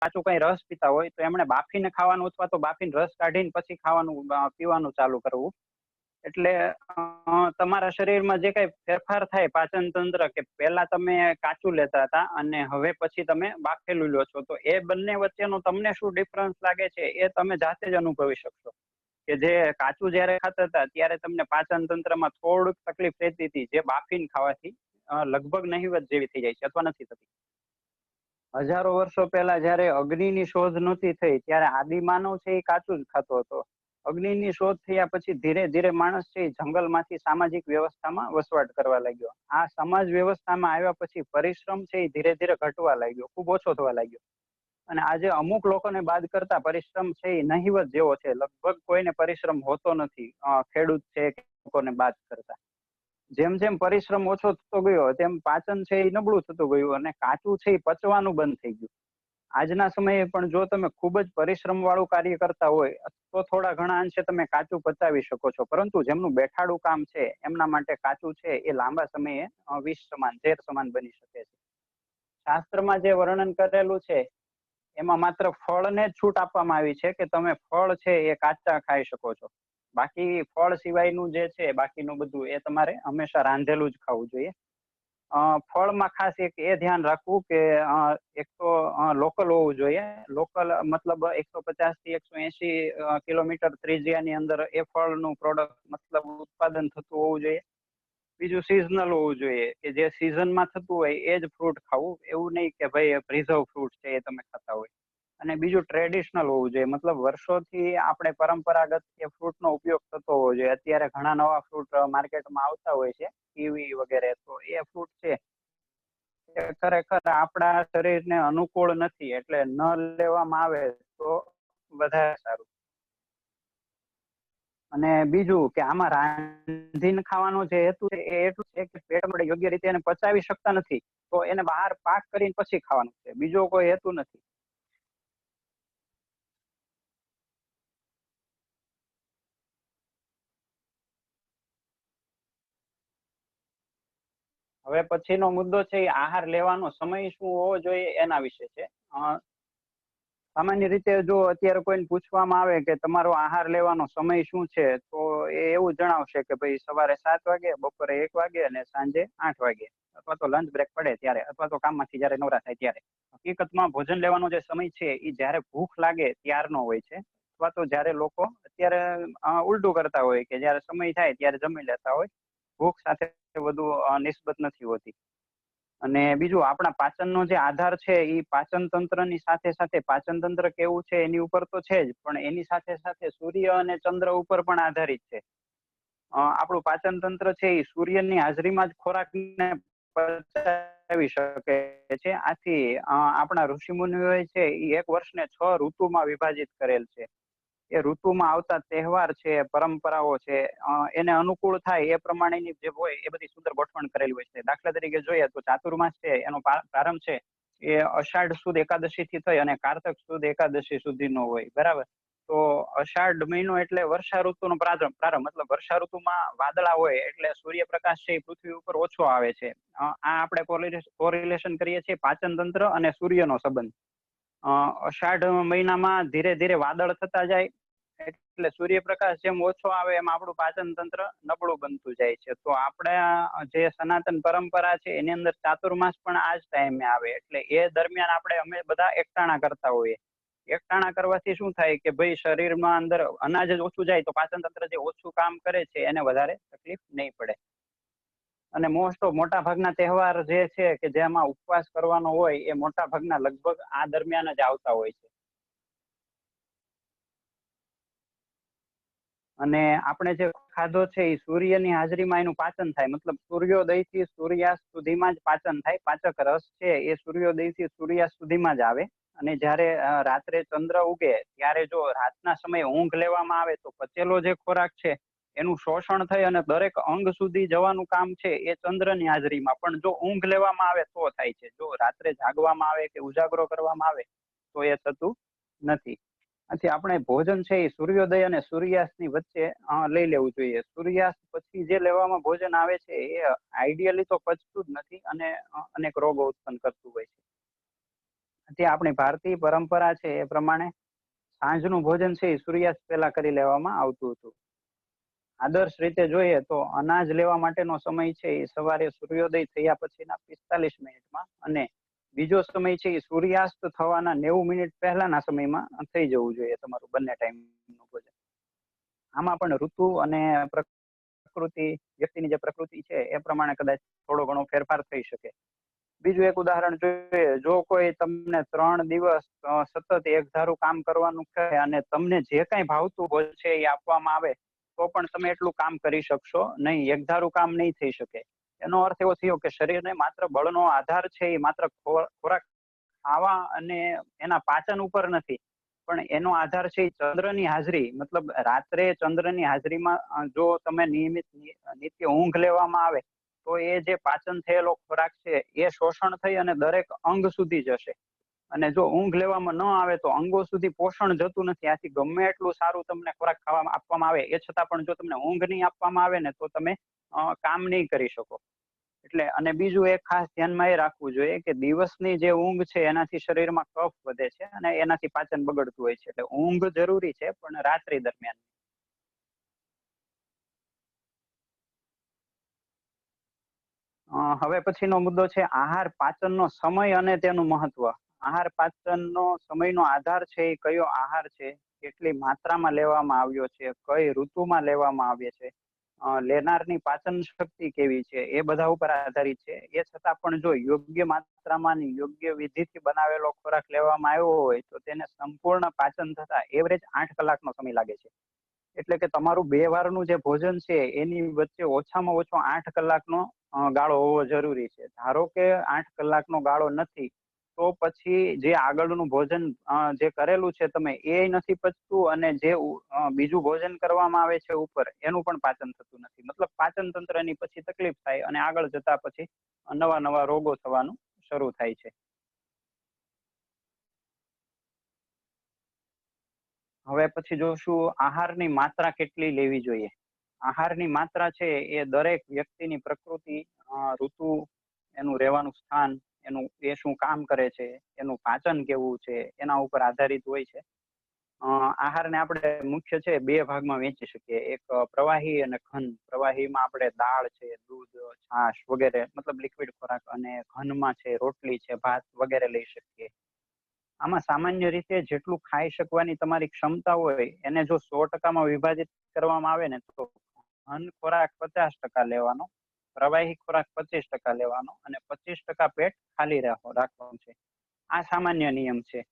કાચું કઈ રસ પીતા હોય તો એમણે બાફીને ખાવાનું અથવા તો બાફીને રસ કાઢીને પછી ખાવાનું પીવાનું ચાલુ કરવું. એટલે તમારા શરીરમાં જે કઈ ફેરફાર થાય પાચન તંત્ર, કે પહેલા તમે કાચું લેતા હતા અને હવે પછી તમે બાફેલું લો છો, તો એ બંને વચ્ચેનો તમને શું ડિફરન્સ લાગે છે એ તમે જાતે જ અનુભવી શકશો. કે જે કાચું જયારે ખાતા હતા ત્યારે તમને પાચન તંત્રમાં થોડુંક તકલીફ રહેતી હતી, જે બાફીને ખાવાથી લગભગ નહિવત જેવી થઈ જાય છે અથવા નથી થતી. હજારો વર્ષો પહેલા જયારે અગ્નિની શોધ નહોતી થઈ ત્યારે આદિમાનવ છે એ કાચું જ ખાતો હતો. અગ્નિની શોધ થયા પછી ધીરે ધીરે માણસ છે એ જંગલમાંથી સામાજિક વ્યવસ્થામાં વસવાટ કરવા લાગ્યો. આ સમાજ વ્યવસ્થામાં આવ્યા પછી પરિશ્રમ છે એ ધીરે ધીરે ઘટવા લાગ્યો, ખૂબ ઓછો થવા લાગ્યો. અને આજે અમુક લોકોને બાદ કરતા પરિશ્રમ છે એ નહિવત જેવો છે. લગભગ કોઈને પરિશ્રમ હોતો નથી ખેડૂત છે કે લોકોને બાદ કરતા. જેમ જેમ પરિશ્રમ ઓછો થતો ગયો તેમ પાચન છે એ નબળું થતું ગયું અને કાચું છે એ પચવાનું બંધ થઈ ગયું. આજના સમયે પણ જો તમે ખૂબ જ પરિશ્રમ વાળું કાર્ય કરતા હોય તો થોડા ઘણા અંશે તમે કાચું પચાવી શકો છો, પરંતુ જેમનું બેઠાડું કામ છે એમના માટે કાચું છે એ લાંબા સમયે વિષ સમાન, ઝેર સમાન બની શકે છે. શાસ્ત્રમાં જે વર્ણન કરેલું છે એમાં માત્ર ફળને જ છૂટ આપવામાં આવી છે કે તમે ફળ છે એ કાચા ખાઈ શકો છો. બાકી ફળ સિવાયનું જે છે બાકીનું બધું એ તમારે હંમેશા રાંધેલું જ ખાવું જોઈએ. ફળમાં ખાસ એક એ ધ્યાન રાખવું કે એક તો લોકલ હોવું જોઈએ. લોકલ મતલબ 150 થી 180 કિલોમીટર ત્રિજ્યાની અંદર એ ફળનું પ્રોડક્ટ મતલબ ઉત્પાદન થતું હોવું જોઈએ. બીજું સિઝનલ હોવું જોઈએ, કે જે સિઝનમાં થતું હોય એ જ ફ્રૂટ ખાવું, એવું નહીં કે ભાઈ પ્રિઝર્વ ફ્રૂટ છે એ તમે ખાતા હોય. અને બીજું ટ્રેડિશનલ હોવું જોઈએ, મતલબ વર્ષોથી આપણે પરંપરાગત એ ફ્રૂટનો ઉપયોગ થતો હોવો જોઈએ. અત્યારે ઘણા નવા ફ્રૂટ માર્કેટમાં આવતા હોય છે, કીવી વગેરે, તો એ ફ્રૂટ છે એ ખરેખર આપણા શરીરને અનુકૂળ નથી, એટલે ન લેવામાં આવે તો વધારે સારું. અને બીજું કે આમાં રાંધીને ખાવાનો જે હેતુ છે એ એટલું છે કે પેટ આપણે યોગ્ય રીતે એને પચાવી શકતા નથી તો એને બહાર પાક કરીને પછી ખાવાનું છે, બીજો કોઈ હેતુ નથી. હવે પછીનો મુદ્દો છે એ આહાર લેવાનો સમય શું હોવો જોઈએ એના વિશે છે. સામાન્ય રીતે જો અત્યારે કોઈને પૂછવામાં આવે કે તમારો આહાર લેવાનો સમય શું છે, તો એ એવું જણાવશે કે ભાઈ સવારે 7 વાગે, બપોરે 1 વાગે અને સાંજે 8 વાગે, અથવા તો લંચ બ્રેક પડે ત્યારે, અથવા તો કામમાંથી જયારે નવરા થાય ત્યારે. હકીકતમાં ભોજન લેવાનો જે સમય છે એ જયારે ભૂખ લાગે ત્યારનો હોય છે, અથવા તો જયારે લોકો અત્યારે ઉલટું કરતા હોય કે જયારે સમય થાય ત્યારે જમી લેતા હોય, ભૂખ સાથે વધુ નિસ્બત નથી હોતી. અને બીજું આપણા પાચનનો જે આધાર છે એ પાચન તંત્રની સાથે સાથે, પાચન તંત્ર કેવું છે એની ઉપર તો છે જ, પણ એની સાથે સાથે સૂર્ય અને ચંદ્ર ઉપર પણ આધારિત છે. આપણું પાચન તંત્ર છે એ સૂર્યની હાજરીમાં જ ખોરાકને પચાવી શકે છે. આથી આપણા ઋષિમુનિઓ છે એ એક વર્ષને 6 ઋતુમાં વિભાજિત કરેલ છે. એ ઋતુમાં આવતા તહેવાર છે, પરંપરાઓ છે, એને અનુકૂળ થાય એ પ્રમાણેની જે હોય એ બધી સુંદર ગોઠવણ કરેલી હોય છે. દાખલા તરીકે જોઈએ તો ચાતુર્માસ છે એનો પ્રારંભ છે એ અષાઢ સુદ એકાદશી થી થઈ અને કારતક સુદ એકાદશી સુધીનો હોય, બરાબર. તો અષાઢ મહિનો એટલે વર્ષા ઋતુનો પ્રારંભ, મતલબ વર્ષા ઋતુમાં વાદળા હોય એટલે સૂર્યપ્રકાશ છે એ પૃથ્વી ઉપર ઓછો આવે છે. આ આપણે કોરિલેશન કરીએ છીએ પાચન તંત્ર અને સૂર્યનો સંબંધ. અષાઢ મહિનામાં ધીરે ધીરે વાદળ થતા જાય એટલે સૂર્યપ્રકાશ જેમ ઓછો આવે એમ આપણું પાચન તંત્ર નબળું બનતું જાય છે. તો આપણે જે સનાતન પરંપરા છે એની અંદર ચાતુર્માસ પણ આ જ ટાઈમે આવે, એટલે એ દરમિયાન આપણે અમે બધા એકટાણા કરતા હોઈએ. એકટાણા કરવાથી શું થાય કે ભાઈ શરીરમાં અંદર અનાજ જ ઓછું જાય તો પાચન તંત્ર જે ઓછું કામ કરે છે એને વધારે તકલીફ નહીં પડે. અને મોટા ભાગના તહેવાર જે છે કે જેમાં ઉપવાસ કરવાનો હોય એ મોટા ભાગના લગભગ આ દરમિયાન જ આવતા હોય છે. અને આપણે જે ખાધો છે એ સૂર્યની હાજરીમાં એનું પાચન થાય, મતલબ સૂર્યોદય થી સૂર્યાસ્ત સુધીમાં જ પાચન થાય. પાચક રસ છે એ સૂર્યોદય થી સૂર્યાસ્ત સુધીમાં જ આવે. અને જયારે રાત્રે ચંદ્ર ઉગે ત્યારે જો રાતના સમયે ઊંઘ લેવામાં આવે તો પચેલો જે ખોરાક છે એનું શોષણ થઈ અને દરેક અંગ સુધી જવાનું કામ છે એ ચંદ્રની હાજરીમાં, પણ જો ઊંઘ લેવામાં આવે તો થાય છે. જો રાત્રે જાગવામાં આવે કે ઉજાગરો કરવામાં આવે તો એ થતું નથી. આથી આપણે ભોજન છે એ સૂર્યોદય અને સૂર્યાસ્ત ની વચ્ચે લઈ લેવું જોઈએ. સૂર્યાસ્ત પછી જે લેવામાં ભોજન આવે છે એ આઈડિયલી તો પચતું જ નથી અને અનેક રોગો ઉત્પન્ન કરતું હોય છે. જે આપણી ભારતીય પરંપરા છે એ પ્રમાણે સાંજનું ભોજન છે એ સૂર્યાસ્ત પહેલા કરી લેવામાં આવતું હતું. આદર્શ રીતે જોઈએ તો અનાજ લેવા માટેનો સમય છે એ સવારે સૂર્યોદય થયા પછીના 45 મિનિટમાં અને બીજો સમય છે એ સૂર્યાસ્ત થવાના 90 મિનિટ પહેલાના સમયમાં થઈ જવું જોઈએ તમારું બંને ટાઈમનું ભોજન. આમાં પણ ઋતુ અને પ્રકૃતિ, વ્યક્તિની જે પ્રકૃતિ છે એ પ્રમાણે કદાચ થોડો ઘણો ફેરફાર થઈ શકે. બીજું એક ઉદાહરણ જોઈએ, જો કોઈ તમને 3 દિવસ સતત એકધારું કામ કરવાનું કહે અને તમને જે કઈ ભાવતું હોય છે એ આપવામાં આવે તો પણ તમે એટલું કામ કરી શકશો નહીં, એકધારું કામ નહીં થઈ શકે. એનો અર્થ એવો થયો કે શરીરને માત્ર બળનો આધાર છે એ માત્ર ખોરાક ખાવા અને એના પાચન ઉપર નથી, પણ એનો આધાર છે ચંદ્રની હાજરી. મતલબ રાત્રે ચંદ્રની હાજરીમાં જો તમે નિયમિત નિત્ય ઊંઘ લેવામાં આવે તો એ જે પાચન થયેલો ખોરાક છે એ શોષણ થઈ અને દરેક અંગ સુધી જશે. અને જો ઊંઘ લેવામાં ન આવે તો અંગો સુધી પોષણ જતું નથી. આથી ગમે એટલું સારું તમને ખોરાક ખાવામાં આપવામાં આવે એ છતાં પણ જો તમને ઊંઘ નહીં આપવામાં આવે ને તો તમે કામ નહીં કરી શકો. એટલે અને બીજું એક ખાસ ધ્યાનમાં એ રાખવું જોઈએ કે દિવસની જે ઊંઘ છે એનાથી શરીરમાં કફ વધે છે અને એનાથી પાચન બગડતું હોય છે. એટલે ઊંઘ જરૂરી છે પણ રાત્રિ દરમિયાન. હવે પછીનો મુદ્દો છે આહાર પાચનનો સમય અને તેનું મહત્વ. આહાર પાચનનો સમયનો આધાર છે એ કયો આહાર છે, કેટલી માત્રામાં લેવામાં આવ્યો છે, કઈ ઋતુમાં લેવામાં આવે છે, લેનારની પાચન શક્તિ કેવી છે, એ બધા ઉપર આધારિત છે. એ છતાં પણ જો યોગ્ય માત્રામાં યોગ્ય વિધિથી બનાવેલો ખોરાક લેવામાં આવ્યો હોય તો તેને સંપૂર્ણ પાચન થતા એવરેજ 8 કલાકનો સમય લાગે છે. એટલે કે તમારું 2 વારનું જે ભોજન છે એની વચ્ચે ઓછામાં ઓછો 8 કલાકનો ગાળો હોવો જરૂરી છે. ધારો કે 8 કલાકનો ગાળો નથી તો પછી જે આગળનું ભોજન જે કરેલું છે તમે એ નથી પચતું અને જે બીજું ભોજન કરવામાં આવે છે ઉપર એનું પણ પાચન થતું નથી. મતલબ પાચન તંત્રની પછી તકલીફ થાય અને આગળ જતા પછી નવા નવા રોગો થવાનું શરૂ થાય છે. હવે પછી જોશું આહારની માત્રા કેટલી લેવી જોઈએ. આહારની માત્રા છે એ દરેક વ્યક્તિની પ્રકૃતિ, ઋતુ, એનું રહેવાનું સ્થાન, એનું એ શું કામ કરે છે, એનું પાચન કેવું છે એના ઉપર આધારિત હોય છે. આહારને આપણે મુખ્ય છે 2 ભાગમાં વહેંચી શકીએ, એક પ્રવાહી અને ઘન. પ્રવાહીમાં આપણે દાળ છે, દૂધ, છાશ વગેરે મતલબ લિક્વિડ ખોરાક, અને ઘનમાં છે રોટલી છે, ભાત વગેરે લઈ શકીએ. આમાં સામાન્ય રીતે જેટલું ખાઈ શકવાની તમારી ક્ષમતા હોય એને જો 100% વિભાજિત કરવામાં આવે ને તો ઘન ખોરાક 50% લેવાનો, પ્રવાહી ખોરાક 25% લેવાનો અને 25% પેટ ખાલી રાખવાનું છે. આ સામાન્ય નિયમ છે.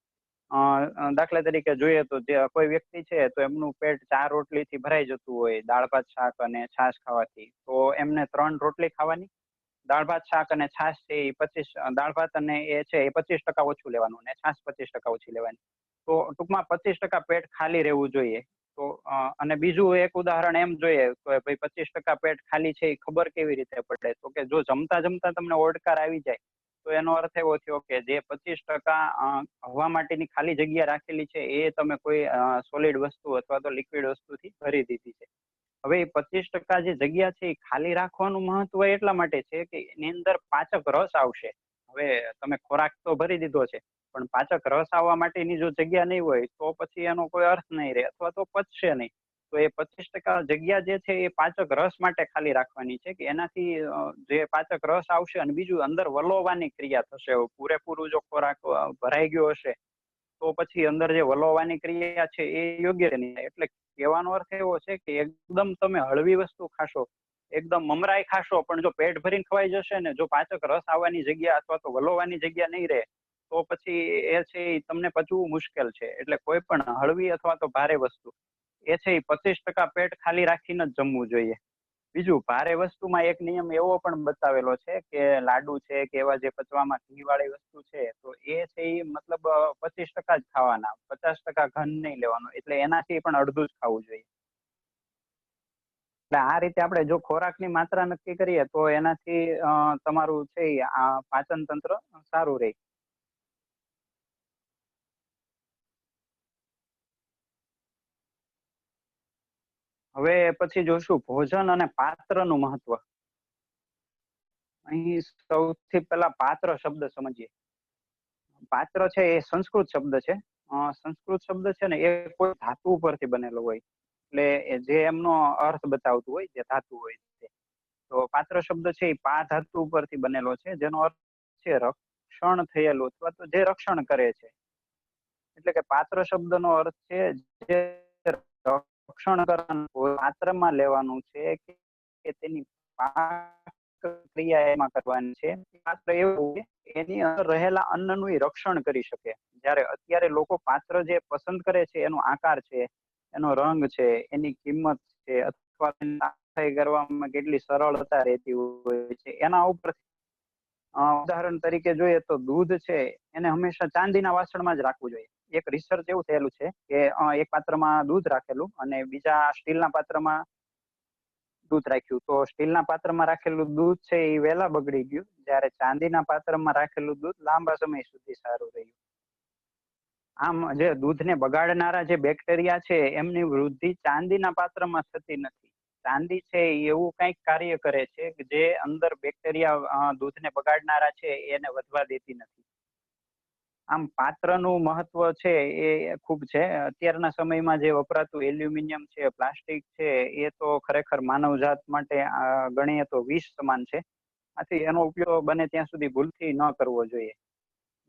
દાખલા તરીકે જોઈએ તો જે કોઈ વ્યક્તિ છે તો એમનું પેટ 4 રોટલીથી ભરાઈ જતું હોય દાળ ભાત શાક અને છાશ ખાવાથી, તો એમને 3 રોટલી ખાવાની, દાળ ભાત શાક અને છાશ છે એ 25, દાળ ભાત અને એ છે એ 25% ઓછું લેવાનું અને છાશ 25% ઓછી લેવાની. તો ટૂંકમાં 25% પેટ ખાલી રહેવું જોઈએ. તો અને બીજું એક ઉદાહરણ એમ જોઈએ તો ભાઈ 25% પેટ ખાલી છે એ ખબર કેવી રીતે પડે, તો કે જો જમતા જમતા તમને ઓડકાર આવી જાય તો એનો અર્થ એવો થયો કે જે 25% હવા માટેની ખાલી જગ્યા રાખેલી છે એ તમે કોઈ સોલિડ વસ્તુ અથવા તો લિક્વિડ વસ્તુથી ભરી દીધી છે. હવે એ 25% જે જગ્યા છે એ ખાલી રાખવાનું મહત્વ એટલા માટે છે કે એની અંદર પાચક રસ આવશે. હવે તમે ખોરાક તો ભરી દીધો છે પણ પાચક રસ આવવા માટેની જો જગ્યા નહીં હોય તો પછી એનો કોઈ અર્થ નહીં રહે અથવા તો પચશે નહીં. તો એ 25% જગ્યા જે છે એ પાચક રસ માટે ખાલી રાખવાની છે કે એનાથી જે પાચક રસ આવશે અને બીજું અંદર વલોવાની ક્રિયા થશે. પૂરેપૂરું જો ખોરાક ભરાઈ ગયો હશે તો પછી અંદર જે વલોવાની ક્રિયા છે એ યોગ્ય નહીં થાય. એટલે કહેવાનો અર્થ એવો છે કે એકદમ તમે હળવી વસ્તુ ખાશો, એકદમ મમરાઈ ખાશો, પણ જો પેટ ભરીને ખવાઈ જશે ને, જો પાચક રસ આવવાની જગ્યા અથવા તો વલોવાની જગ્યા નહીં રહે તો પછી એ છે એ તમને પચવું મુશ્કેલ છે. એટલે કોઈ પણ હળવી અથવા તો ભારે વસ્તુ એ છે એ 25% પેટ ખાલી રાખીને જ જમવું જોઈએ. બીજું ભારે વસ્તુમાં એક નિયમ એવો પણ બતાવેલો છે કે લાડુ છે કે એવા જે પચવામાં ઘી વાળી વસ્તુ છે તો એ છે એ મતલબ 25% જ ખાવાના, 50% ઘન નહીં લેવાનું. એટલે એનાથી પણ અડધું જ ખાવું જોઈએ. એટલે આ રીતે આપણે જો ખોરાકની માત્રા નક્કી કરીએ તો એનાથી તમારું છે આ પાચન તંત્ર સારું રહે. હવે પછી જોશું ભોજન અને પાત્રનું મહત્વ. અહીં સૌથી પહેલા પાત્ર શબ્દ સમજીએ. પાત્ર છે એ સંસ્કૃત શબ્દ છે. સંસ્કૃત શબ્દ છે ને એ કોઈ ધાતુ ઉપરથી બનેલો હોય, એટલે જે એમનો અર્થ બતાવતું હોય, જે ધાતુ હોય તે. તો પાત્ર શબ્દ છે એ પા ધાતુ ઉપરથી બનેલો છે, જેનો અર્થ છે રક્ષણ થયેલું, અથવા તો જે રક્ષણ કરે છે. એટલે કે પાત્ર શબ્દનો અર્થ છે જે રક્ષણ કરવાનું, પાત્રમાં લેવાનું છે કે તેની ક્રિયા એમાં કરવાની છે. પાત્ર એવું કે એની અંદર રહેલા અન્નનું ઈ રક્ષણ કરી શકે. જ્યારે અત્યારે લોકો પાત્ર જે પસંદ કરે છે એનો આકાર છે, એનો રંગ છે, એની કિંમત છે, અથવા કરવામાં કેટલી સરળતા રહેતી હોય છે, એના ઉપર ઉદાહરણ તરીકે જોઈએ તો દૂધ છે એને હંમેશા ચાંદીના વાસણમાં જ રાખવું જોઈએ. એક રિસર્ચ એવું થયેલું છે કે એક પાત્રમાં દૂધ રાખેલું અને બીજા સ્ટીલના પાત્રમાં દૂધ રાખ્યું, તો સ્ટીલના પાત્રમાં રાખેલું દૂધ છે એ વહેલા બગડી ગયું, જ્યારે ચાંદીના પાત્રમાં રાખેલું દૂધ લાંબા સમય સુધી સારું રહ્યું. આમ જે દૂધને બગાડનારા જે બેક્ટેરિયા છે એમની વૃદ્ધિ ચાંદીના પાત્રમાં થતી નથી. ચાંદી છે એ એવું કંઈક કાર્ય કરે છે કે જે અંદર બેક્ટેરિયા દૂધને બગાડનારા છે એને વધવા દેતી નથી. આમ પાત્રનું મહત્વ છે એ ખૂબ છે. અત્યારના સમયમાં જે વપરાતું એલ્યુમિનિયમ છે, પ્લાસ્ટિક છે, એ તો ખરેખર માનવજાત માટે ગણીએ તો વિષ સમાન છે. આથી એનો ઉપયોગ બને ત્યાં સુધી ભૂલથી ન કરવો જોઈએ.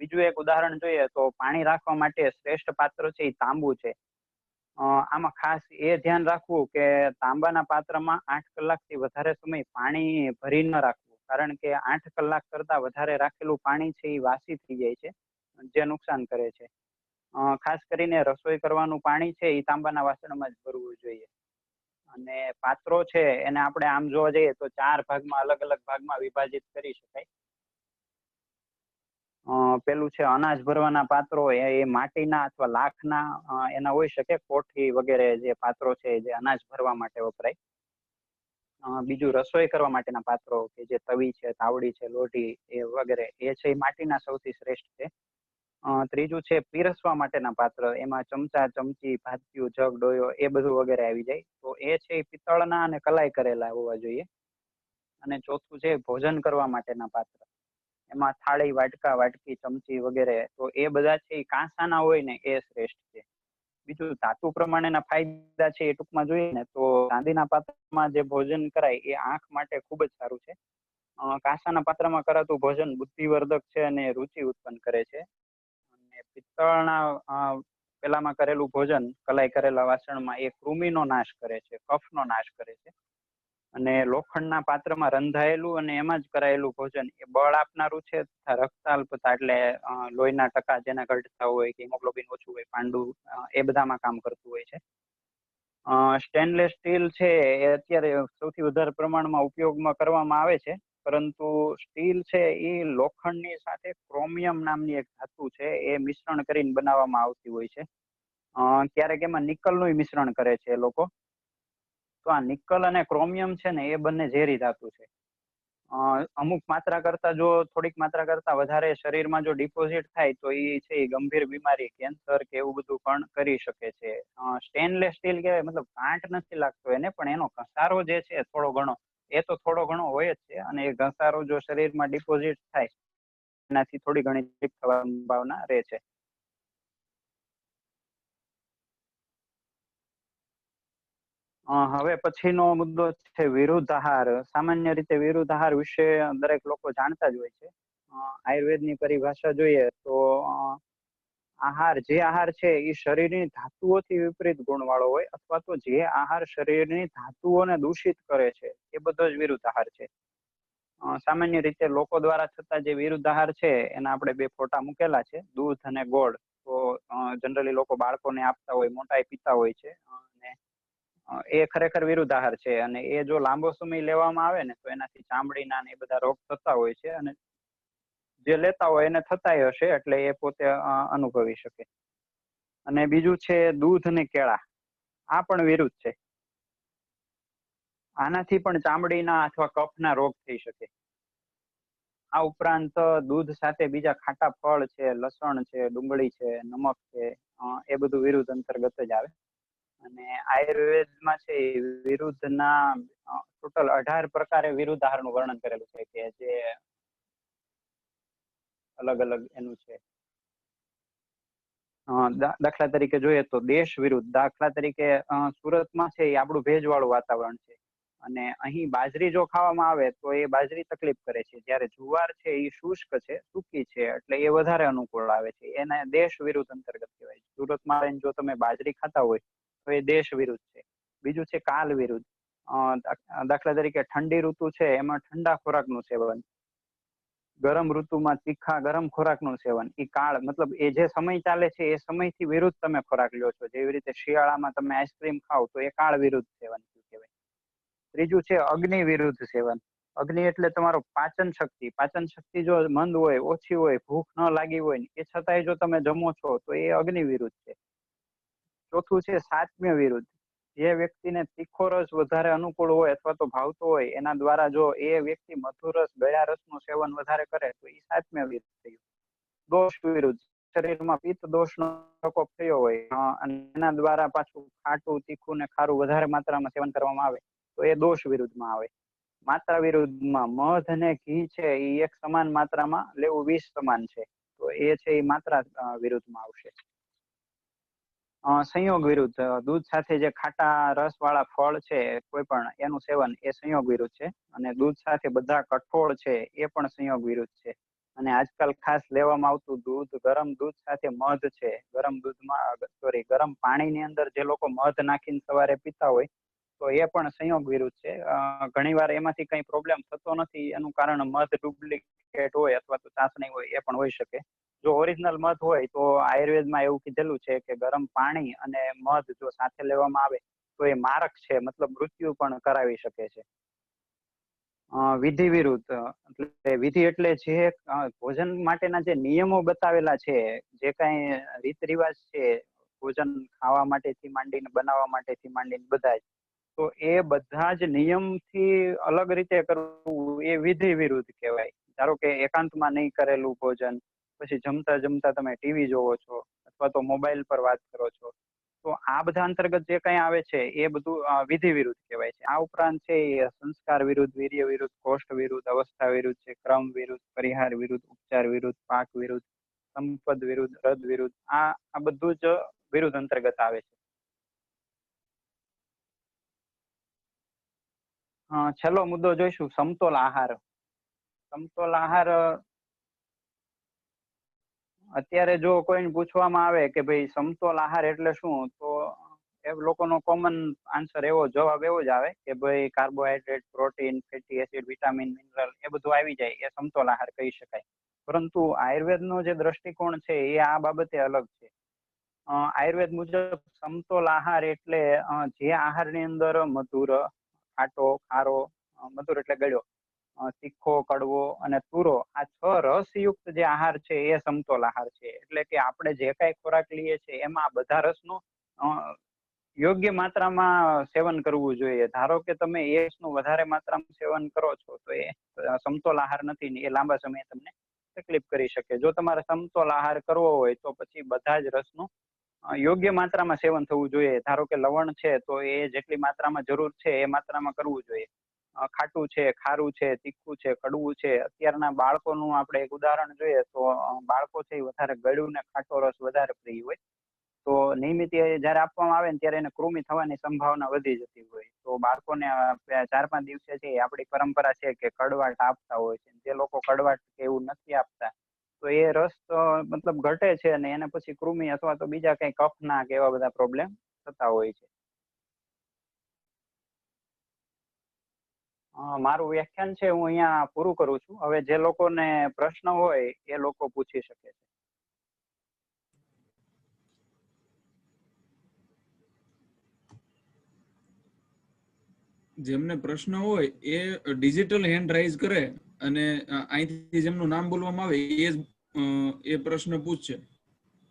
બીજું એક ઉદાહરણ જોઈએ તો પાણી રાખવા માટે શ્રેષ્ઠ પાત્ર છે એ તાંબુ છે. આમાં ખાસ એ ધ્યાન રાખવું કે તાંબાના પાત્રમાં 8 કલાકથી વધારે સમય પાણી ભરી ન રાખવું, કારણ કે 8 કલાક કરતા વધારે રાખેલું પાણી છે એ વાસી થઈ જાય છે, જે નુકસાન કરે છે. ખાસ કરીને રસોઈ કરવાનું પાણી છે એ તાંબાના વાસણમાં જ ભરવું જોઈએ. અને પાત્રો છે એને આપણે આમ જોવા જઈએ તો 4 ભાગમાં, અલગ અલગ ભાગમાં વિભાજિત કરી શકાય. પેલું છે અનાજ ભરવાના પાત્રો, એ માટીના અથવા લાખના એના હોઈ શકે, કોઠી વગેરે જે પાત્રો છે જે અનાજ ભરવા માટે વપરાય. બીજું રસોઈ કરવા માટેના પાત્રો કે જે તવી છે, તાવડી છે, લોઢી એ વગેરે, એ છે એ માટીના સૌથી શ્રેષ્ઠ છે. ત્રીજું છે પીરસવા માટેના પાત્ર, એમાં ચમચા, ચમચી, ભાથિયું, જગ, ડોયો એ બધું વગેરે આવી જાય. તો એ છે એ પિત્તળના અને કલાઈ કરેલા હોવા જોઈએ. અને ચોથું છે ભોજન કરવા માટેના પાત્ર, એમાં થાળી, વાટકા, વાટકી, ચમચી વગેરે, તો એ બધા છે એ કાંસાના હોય ને એ શ્રેષ્ઠ છે. બીજું ધાતુ પ્રમાણેના ફાયદા છે એ ટૂંકમાં જોઈએ ને તો ચાંદીના પાત્રમાં જે ભોજન કરાય એ આંખ માટે ખૂબ જ સારું છે. કાંસાના પાત્રમાં કરાતું ભોજન બુદ્ધિવર્ધક છે અને રુચિ ઉત્પન્ન કરે છે. અને પિત્તળના પેલામાં કરેલું ભોજન કલાઈ કરેલા વાસણમાં એ કૃમિનો નાશ કરે છે, કફનો નાશ કરે છે. અને લોખંડના પાત્રમાં રંધાયેલું અને એમાં જ કરાયેલું ભોજન એ બળ આપનારું છે તથા રક્તાલ્પતા, એટલે લોહીના ટકા જેના ઘટતા હોય કે હિમોગ્લોબિન ઓછું હોય, પાંડુ, એ બધામાં કામ કરતું હોય છે. સ્ટેનલેસ સ્ટીલ છે એ અત્યારે સૌથી વધારે પ્રમાણમાં ઉપયોગમાં કરવામાં આવે છે, પરંતુ સ્ટીલ છે એ લોખંડની સાથે ક્રોમિયમ નામની એક ધાતુ છે એ મિશ્રણ કરીને બનાવવામાં આવતી હોય છે. ક્યારેક એમાં નિકલનું મિશ્રણ કરે છે એ લોકો. તો આ નિકલ અને ક્રોમિયમ છે ને એ બંને ઝેરી ધાતુ છે. અમુક માત્રા કરતા, જો થોડીક માત્રા કરતા વધારે શરીરમાં જો ડિપોઝિટ થાય તો એ છે એ ગંભીર બીમારી, કેન્સર કે એવું બધું પણ કરી શકે છે. સ્ટેનલેસ સ્ટીલ કહેવાય, મતલબ કાંટ નથી લાગતો એને, પણ એનો ઘસારો જે છે થોડો ઘણો, એ તો થોડો ઘણો હોય જ છે. અને એ ઘસારો જો શરીરમાં ડિપોઝિટ થાય એનાથી થોડી ઘણી તકલીફ થવાની સંભાવના રહે છે. હવે પછીનો મુદ્દો છે વિરુદ્ધ આહાર. સામાન્ય રીતે વિરુદ્ધ આહાર વિશે દરેક લોકો જાણતા જ હોય છે. આયુર્વેદની પરિભાષા જોઈએ તો જે આહાર છે એ શરીરની ધાતુઓથી વિપરીત ગુણવાળો હોય, અથવા તો જે આહાર શરીરની ધાતુઓને દૂષિત કરે છે એ બધો જ વિરુદ્ધ આહાર છે. સામાન્ય રીતે લોકો દ્વારા થતા જે વિરુદ્ધ આહાર છે એના આપણે બે ફોટા મૂકેલા છે, દૂધ અને ગોળ. તો જનરલી લોકો બાળકોને આપતા હોય, મોટાએ પીતા હોય છે. અને એ ખરેખર વિરુદ્ધ આહાર છે, અને એ જો લાંબો સમય લેવામાં આવે ને તો એનાથી ચામડીના ને એ બધા રોગ થતા હોય છે. અને જે લેતા હોય એને થતાય હશે, એટલે એ પોતે અનુભવી શકે. અને બીજું છે દૂધ અને કેળા. આ પણ વિરુદ્ધ છે. આનાથી પણ ચામડીના અથવા કફના રોગ થઈ શકે. આ ઉપરાંત દૂધ સાથે બીજા ખાટા ફળ છે, લસણ છે, ડુંગળી છે, નમક છે, એ બધું વિરુદ્ધ અંતર્ગત જ આવે. અને આયુર્વેદમાં છે વિરુદ્ધના ટોટલ 18 પ્રકારે વિરુદ્ધ આહારનું વર્ણન કરેલું છે, કે જે અલગ અલગ એનું છે. દાખલા તરીકે જોઈએ તો દેશ વિરુદ્ધ, દાખલા તરીકે સુરતમાં છે એ આપણું ભેજવાળું વાતાવરણ છે અને અહીં બાજરી જો ખાવામાં આવે તો એ બાજરી તકલીફ કરે છે, જ્યારે જુવાર છે એ શુષ્ક છે, સૂકી છે, એટલે એ વધારે અનુકૂળ આવે છે. એને દેશ વિરુદ્ધ અંતર્ગત કહેવાય. સુરતમાં રહીને જો તમે બાજરી ખાતા હોય તો એ દેશ વિરુદ્ધ છે. બીજું છે કાલ વિરુદ્ધ. દાખલા તરીકે ઠંડી ઋતુ છે એમાં ઠંડા ખોરાકનું સેવન, ગરમ ઋતુમાં તીખા ગરમ ખોરાકનું સેવન, એ કાળ મતલબ એ જે સમય ચાલે છે એ સમયથી વિરુદ્ધ તમે ખોરાક લ્યો છો. જેવી રીતે શિયાળામાં તમે આઈસ્ક્રીમ ખાવ તો એ કાળ વિરુદ્ધ સેવન કહેવાય. ત્રીજું છે અગ્નિ વિરુદ્ધ સેવન. અગ્નિ એટલે તમારો પાચન શક્તિ. પાચન શક્તિ જો મંદ હોય, ઓછી હોય, ભૂખ ન લાગી હોય એ છતાંય જો તમે જમો છો તો એ અગ્નિ વિરુદ્ધ છે. ચોથું છે સાત્મ્ય વિરુદ્ધ. જે વ્યક્તિને તીખો રસ વધારે અનુકૂળ હોય અથવા તો ભાવતો હોય એના દ્વારા જો એ વ્યક્તિ મધુર રસ, ગળ્યા રસનું સેવન વધારે કરે તો એ સાત્મ્ય વિરુદ્ધ થયું. દોષ વિરુદ્ધ. શરીરમાં પિત્ત દોષનો પ્રકોપ થયો હોય અને એના દ્વારા પાછું ખાટું, તીખું ને ખારું વધારે માત્રામાં સેવન કરવામાં આવે તો એ દોષ વિરુદ્ધમાં આવે. માત્રા વિરુદ્ધમાં મધ અને ઘી છે એ એક સમાન માત્રામાં લેવું વિષ સમાન છે, તો એ છે એ માત્રા વિરુદ્ધમાં આવશે. સંયોગ વિરુદ્ધ. દૂધ સાથે જે ખાટા રસ વાળા ફળ છે કોઈ પણ એનું સેવન એ સંયોગ વિરુદ્ધ છે. અને દૂધ સાથે બધા કઠોળ છે એ પણ સંયોગ વિરુદ્ધ છે. અને આજકાલ ખાસ લેવામાં આવતું દૂધ, ગરમ દૂધ સાથે મધ છે, ગરમ પાણીની અંદર જે લોકો મધ નાખીને સવારે પીતા હોય તો એ પણ સંયોગ વિરુદ્ધ છે. ઘણી વાર એમાંથી કઈ પ્રોબ્લેમ થતો નથી, એનું કારણ મધ ડુપ્લિકેટ હોય અથવા તો ચાસણી હોય એ પણ હોઈ શકે. જો ઓરિજિનલ મધ હોય તો આયુર્વેદમાં એવું કીધેલું છે કે ગરમ પાણી અને મધ જો સાથે લેવામાં આવે તો એ મારક છે, મતલબ મૃત્યુ પણ કરાવી શકે છે. વિધિ વિરુદ્ધ. એટલે વિધિ એટલે જે ભોજન માટેના જે નિયમો બતાવેલા છે, જે કઈ રીત રિવાજ છે ભોજન ખાવા માટેથી માંડીને બનાવવા માટેથી માંડીને બધા જ, તો એ બધા જ નિયમથી અલગ રીતે કરવું એ વિધિ વિરુદ્ધ કહેવાય. ધારો કે એકાંતમાં નહીં કરેલું ભોજન, પછી જમતા જમતા તમે ટીવી જોવો છો અથવા તો મોબાઈલ પર વાત કરો છો, તો આ બધા અંતર્ગત જે કઈ આવે છે એ બધું વિધિ વિરુદ્ધ કહેવાય છે. આ ઉપરાંત છે એ સંસ્કાર વિરુદ્ધ, વીર્ય વિરુદ્ધ, કોષ્ઠ વિરુદ્ધ, અવસ્થા વિરુદ્ધ છે, ક્રમ વિરુદ્ધ, પરિહાર વિરુદ્ધ, ઉપચાર વિરુદ્ધ, પાક વિરુદ્ધ, સંપદ વિરુદ્ધ, રદ વિરુદ્ધ, આ બધું જ વિરુદ્ધ અંતર્ગત આવે છે. છેલ્લો મુદ્દો જોઈશું, સમતોલ આહાર. સમતોલ આહાર અત્યારે જો કોઈને પૂછવામાં આવે કે ભાઈ સમતોલ આહાર એટલે શું, તો એ લોકોનો કોમન આન્સર જવાબ એવો જ આવે કે ભાઈ carbohydrate, protein, fatty acid, vitamin, mineral એ બધું આવી જાય એ સમતોલ આહાર કહી શકાય. પરંતુ આયુર્વેદનો જે દ્રષ્ટિકોણ છે એ આ બાબતે અલગ છે. આયુર્વેદ મુજબ સમતોલ આહાર એટલે જે આહારની અંદર મધુર, ખાટો, ખારો, મધુર એટલે ગળ્યો, તીખો, કડવો અને તુરો, આ 6 રસયુક્ત જે આહાર છે એ સમતોલ આહાર છે. એટલે કે આપણે જે કઈ ખોરાક લઈએ છીએ એમાં બધા રસનું યોગ્ય માત્રામાં સેવન કરવું જોઈએ. ધારો કે તમે એ રસનું વધારે માત્રામાં સેવન કરો છો તો એ સમતોલ આહાર નથી ને એ લાંબા સમયે તમને તકલીફ કરી શકે. જો તમારે સમતોલ આહાર કરવો હોય તો પછી બધા જ રસનું યોગ્ય માત્રામાં સેવન થવું જોઈએ. ધારો કે લવણ છે તો એ જેટલી માત્રામાં જરૂર છે એ માત્રામાં કરવું જોઈએ. ખાટું છે, ખારું છે, તીખું છે, કડવું છે. અત્યારના બાળકોનું આપણે એક ઉદાહરણ જોઈએ તો બાળકો છે એ વધારે ગળ્યું ને ખાટો રસ વધારે પ્રિય હોય, તો નિયમિત જયારે આપવામાં આવે ને ત્યારે એને કૃમિ થવાની સંભાવના વધી જતી હોય. તો બાળકોને 4-5 દિવસે છે આપણી પરંપરા છે કે કડવાટ આપતા હોય છે. જે લોકો કડવાટ કે એવું નથી આપતા તો એ રસ મતલબ ઘટે છે અને એને પછી કૃમિ અથવા તો બીજા કઈ કફના કે એવા બધા પ્રોબ્લેમ થતા હોય છે. મારું વ્યાખ્યાન છે હું અહીંયા પૂરું કરું છું. હવે જે લોકોને પ્રશ્ન હોય એ લોકો પૂછી શકે છે. જેમને પ્રશ્ન હોય એ ડિજિટલ હેન્ડ રાઇઝ કરે અને અહીંથી જેમનું નામ બોલવામાં આવે એ પ્રશ્ન પૂછશે.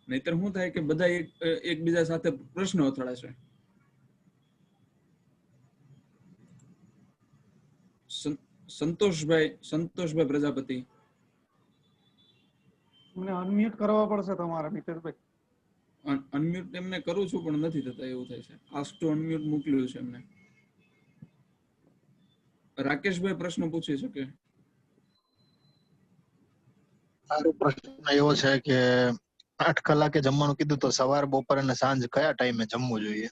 નહીતર શું થાય કે બધા એકબીજા સાથે પ્રશ્નો અથડાશે. સંતોષભાઈ પ્રજાપતિ. મને અનમ્યુટ કરવા પડશે તમારે મિતેશભાઈ. અનમ્યુટ એમને કરું છું પણ નથી થતા, એવું થાય છે. આસ્ક ટુ અનમ્યુટ મોકલ્યું છે એમને. રાકેશભાઈ પ્રશ્ન પૂછી શકે. મારો પ્રશ્ન એવો છે કે 8 કલાકે જમવાનું કીધું તો સવાર બપોર અને સાંજ કયા ટાઈમે જમવું જોઈએ?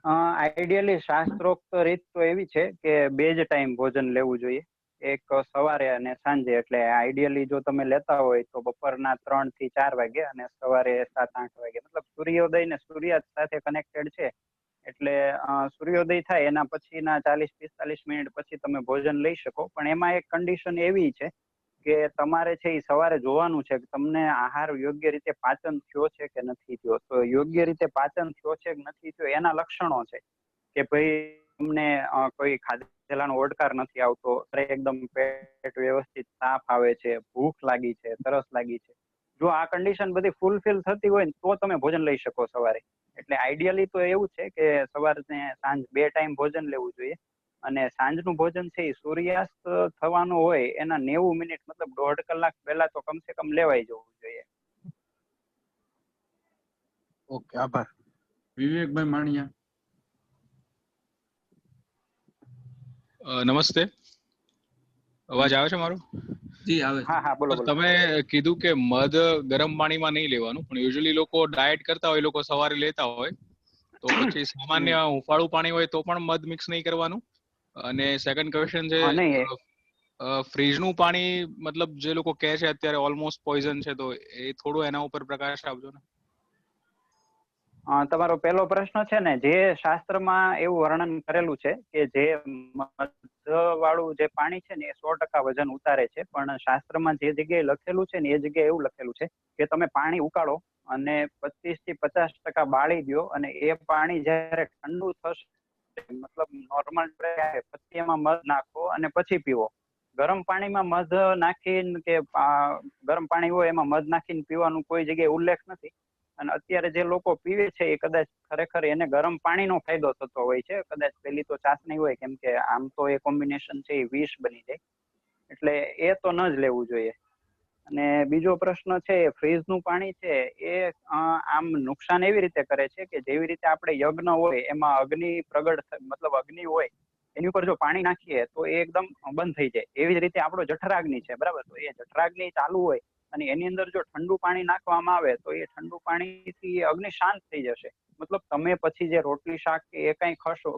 આઈડિયલી શાસ્ત્રોક્ત રીત તો એવી છે કે 2 જ ટાઈમ ભોજન લેવું જોઈએ, એક સવારે અને સાંજે. એટલે આઈડિયલી જો તમે લેતા હોય તો બપોરના 3 થી 4 વાગે અને સવારે 7-8 વાગે. મતલબ સૂર્યોદય ને સૂર્યાસ્ત સાથે કનેક્ટેડ છે. એટલે સૂર્યોદય થાય એના પછીના 40-45 મિનિટ પછી તમે ભોજન લઈ શકો. પણ એમાં એક કન્ડિશન એવી છે કે તમારે છે એ સવારે જોવાનું છે કે તમને આહાર યોગ્ય રીતે પાચન થયો છે કે નથી થયો. તો યોગ્ય રીતે પાચન થયો છે કે નથી થયો એના લક્ષણો છે કે ભાઈ તમને કોઈ ખાધેલાનો ઓડકાર નથી આવતો, એકદમ પેટ વ્યવસ્થિત સાફ આવે છે, ભૂખ લાગી છે, તરસ લાગી છે. જો આ કન્ડિશન બધી ફૂલફિલ થતી હોય ને તો તમે ભોજન લઈ શકો સવારે. એટલે આઈડિયલી તો એવું છે કે સવાર ને સાંજ 2 ટાઈમ ભોજન લેવું જોઈએ. અને સાંજનું ભોજન છે એ સૂર્યાસ્ત થવાનો હોય એના 90 મિનિટ મતલબ 1.5 કલાક પહેલા તો કમસે કમ લેવાઈ જવું જોઈએ. ઓકે, આભાર. વિવેકભાઈ માણિયા. નમસ્તે, અવાજ આવે છે મારો? જી આવે છે. હા બોલો બોલો. તમે કીધું કે મધ ગરમ પાણીમાં નહીં લેવાનું, પણ યુઝ્યુઅલી લોકો ડાયટ કરતા હોય, લોકો સવારે લેતા હોય, તો પછી સામાન્ય હુંફાળું પાણી હોય તો પણ મધ મિક્સ નહીં કરવાનું. અને સેકન્ડ ક્વેશ્ચન છે, ફ્રીજનું પાણી મતલબ જે લોકો કહે છે અત્યારે ઓલમોસ્ટ પોઈઝન છે, તો એ થોડું એના ઉપર પ્રકાશ આપજો ને. તમારો પહેલો પ્રશ્ન છે ને, જે શાસ્ત્રમાં એવું વર્ણન કરેલું છે કે જે મધ વાળું જે પાણી છે ને એ 100% વજન ઉતારે છે. પણ શાસ્ત્રમાં જે જગ્યાએ લખેલું છે ને એ જગ્યાએ એવું લખેલું છે કે તમે પાણી ઉકાળો અને 25 થી 50% બાળી દો અને એ પાણી જયારે ઠંડુ થશે, મતલબ નોર્મલ પછી એમાં મધ નાખો અને પછી પીવો. ગરમ પાણીમાં મધ નાખીને કે ગરમ પાણી હોય એમાં મધ નાખીને પીવાનું કોઈ જગ્યાએ ઉલ્લેખ નથી. અને અત્યારે જે લોકો પીવે છે એ કદાચ ખરેખર એને ગરમ પાણીનો ફાયદો થતો હોય છે. કદાચ પેલી તો ચાસણી હોય, કેમ કે આમ તો એ કોમ્બિનેશન છે એ વિષ બની જાય. એટલે એ તો ન જ લેવું જોઈએ. અને બીજો પ્રશ્ન છે, ફ્રીજનું પાણી છે એ આમ નુકસાન એવી રીતે કરે છે કે જેવી રીતે આપણે યજ્ઞ હોય એમાં અગ્નિ પ્રગટ, મતલબ અગ્નિ હોય એની ઉપર જો પાણી નાખીએ તો એ એકદમ બંધ થઈ જાય. એવી જ રીતે આપણો જઠરાગ્નિ છે, બરાબર? તો એ જઠરાગ્નિ ચાલુ હોય અને એની અંદર જો ઠંડુ પાણી નાખવામાં આવે તો એ ઠંડુ પાણીથી અગ્નિ શાંત થઈ જશે. મતલબ તમે પછી જે રોટલી શાક કે એ કઈ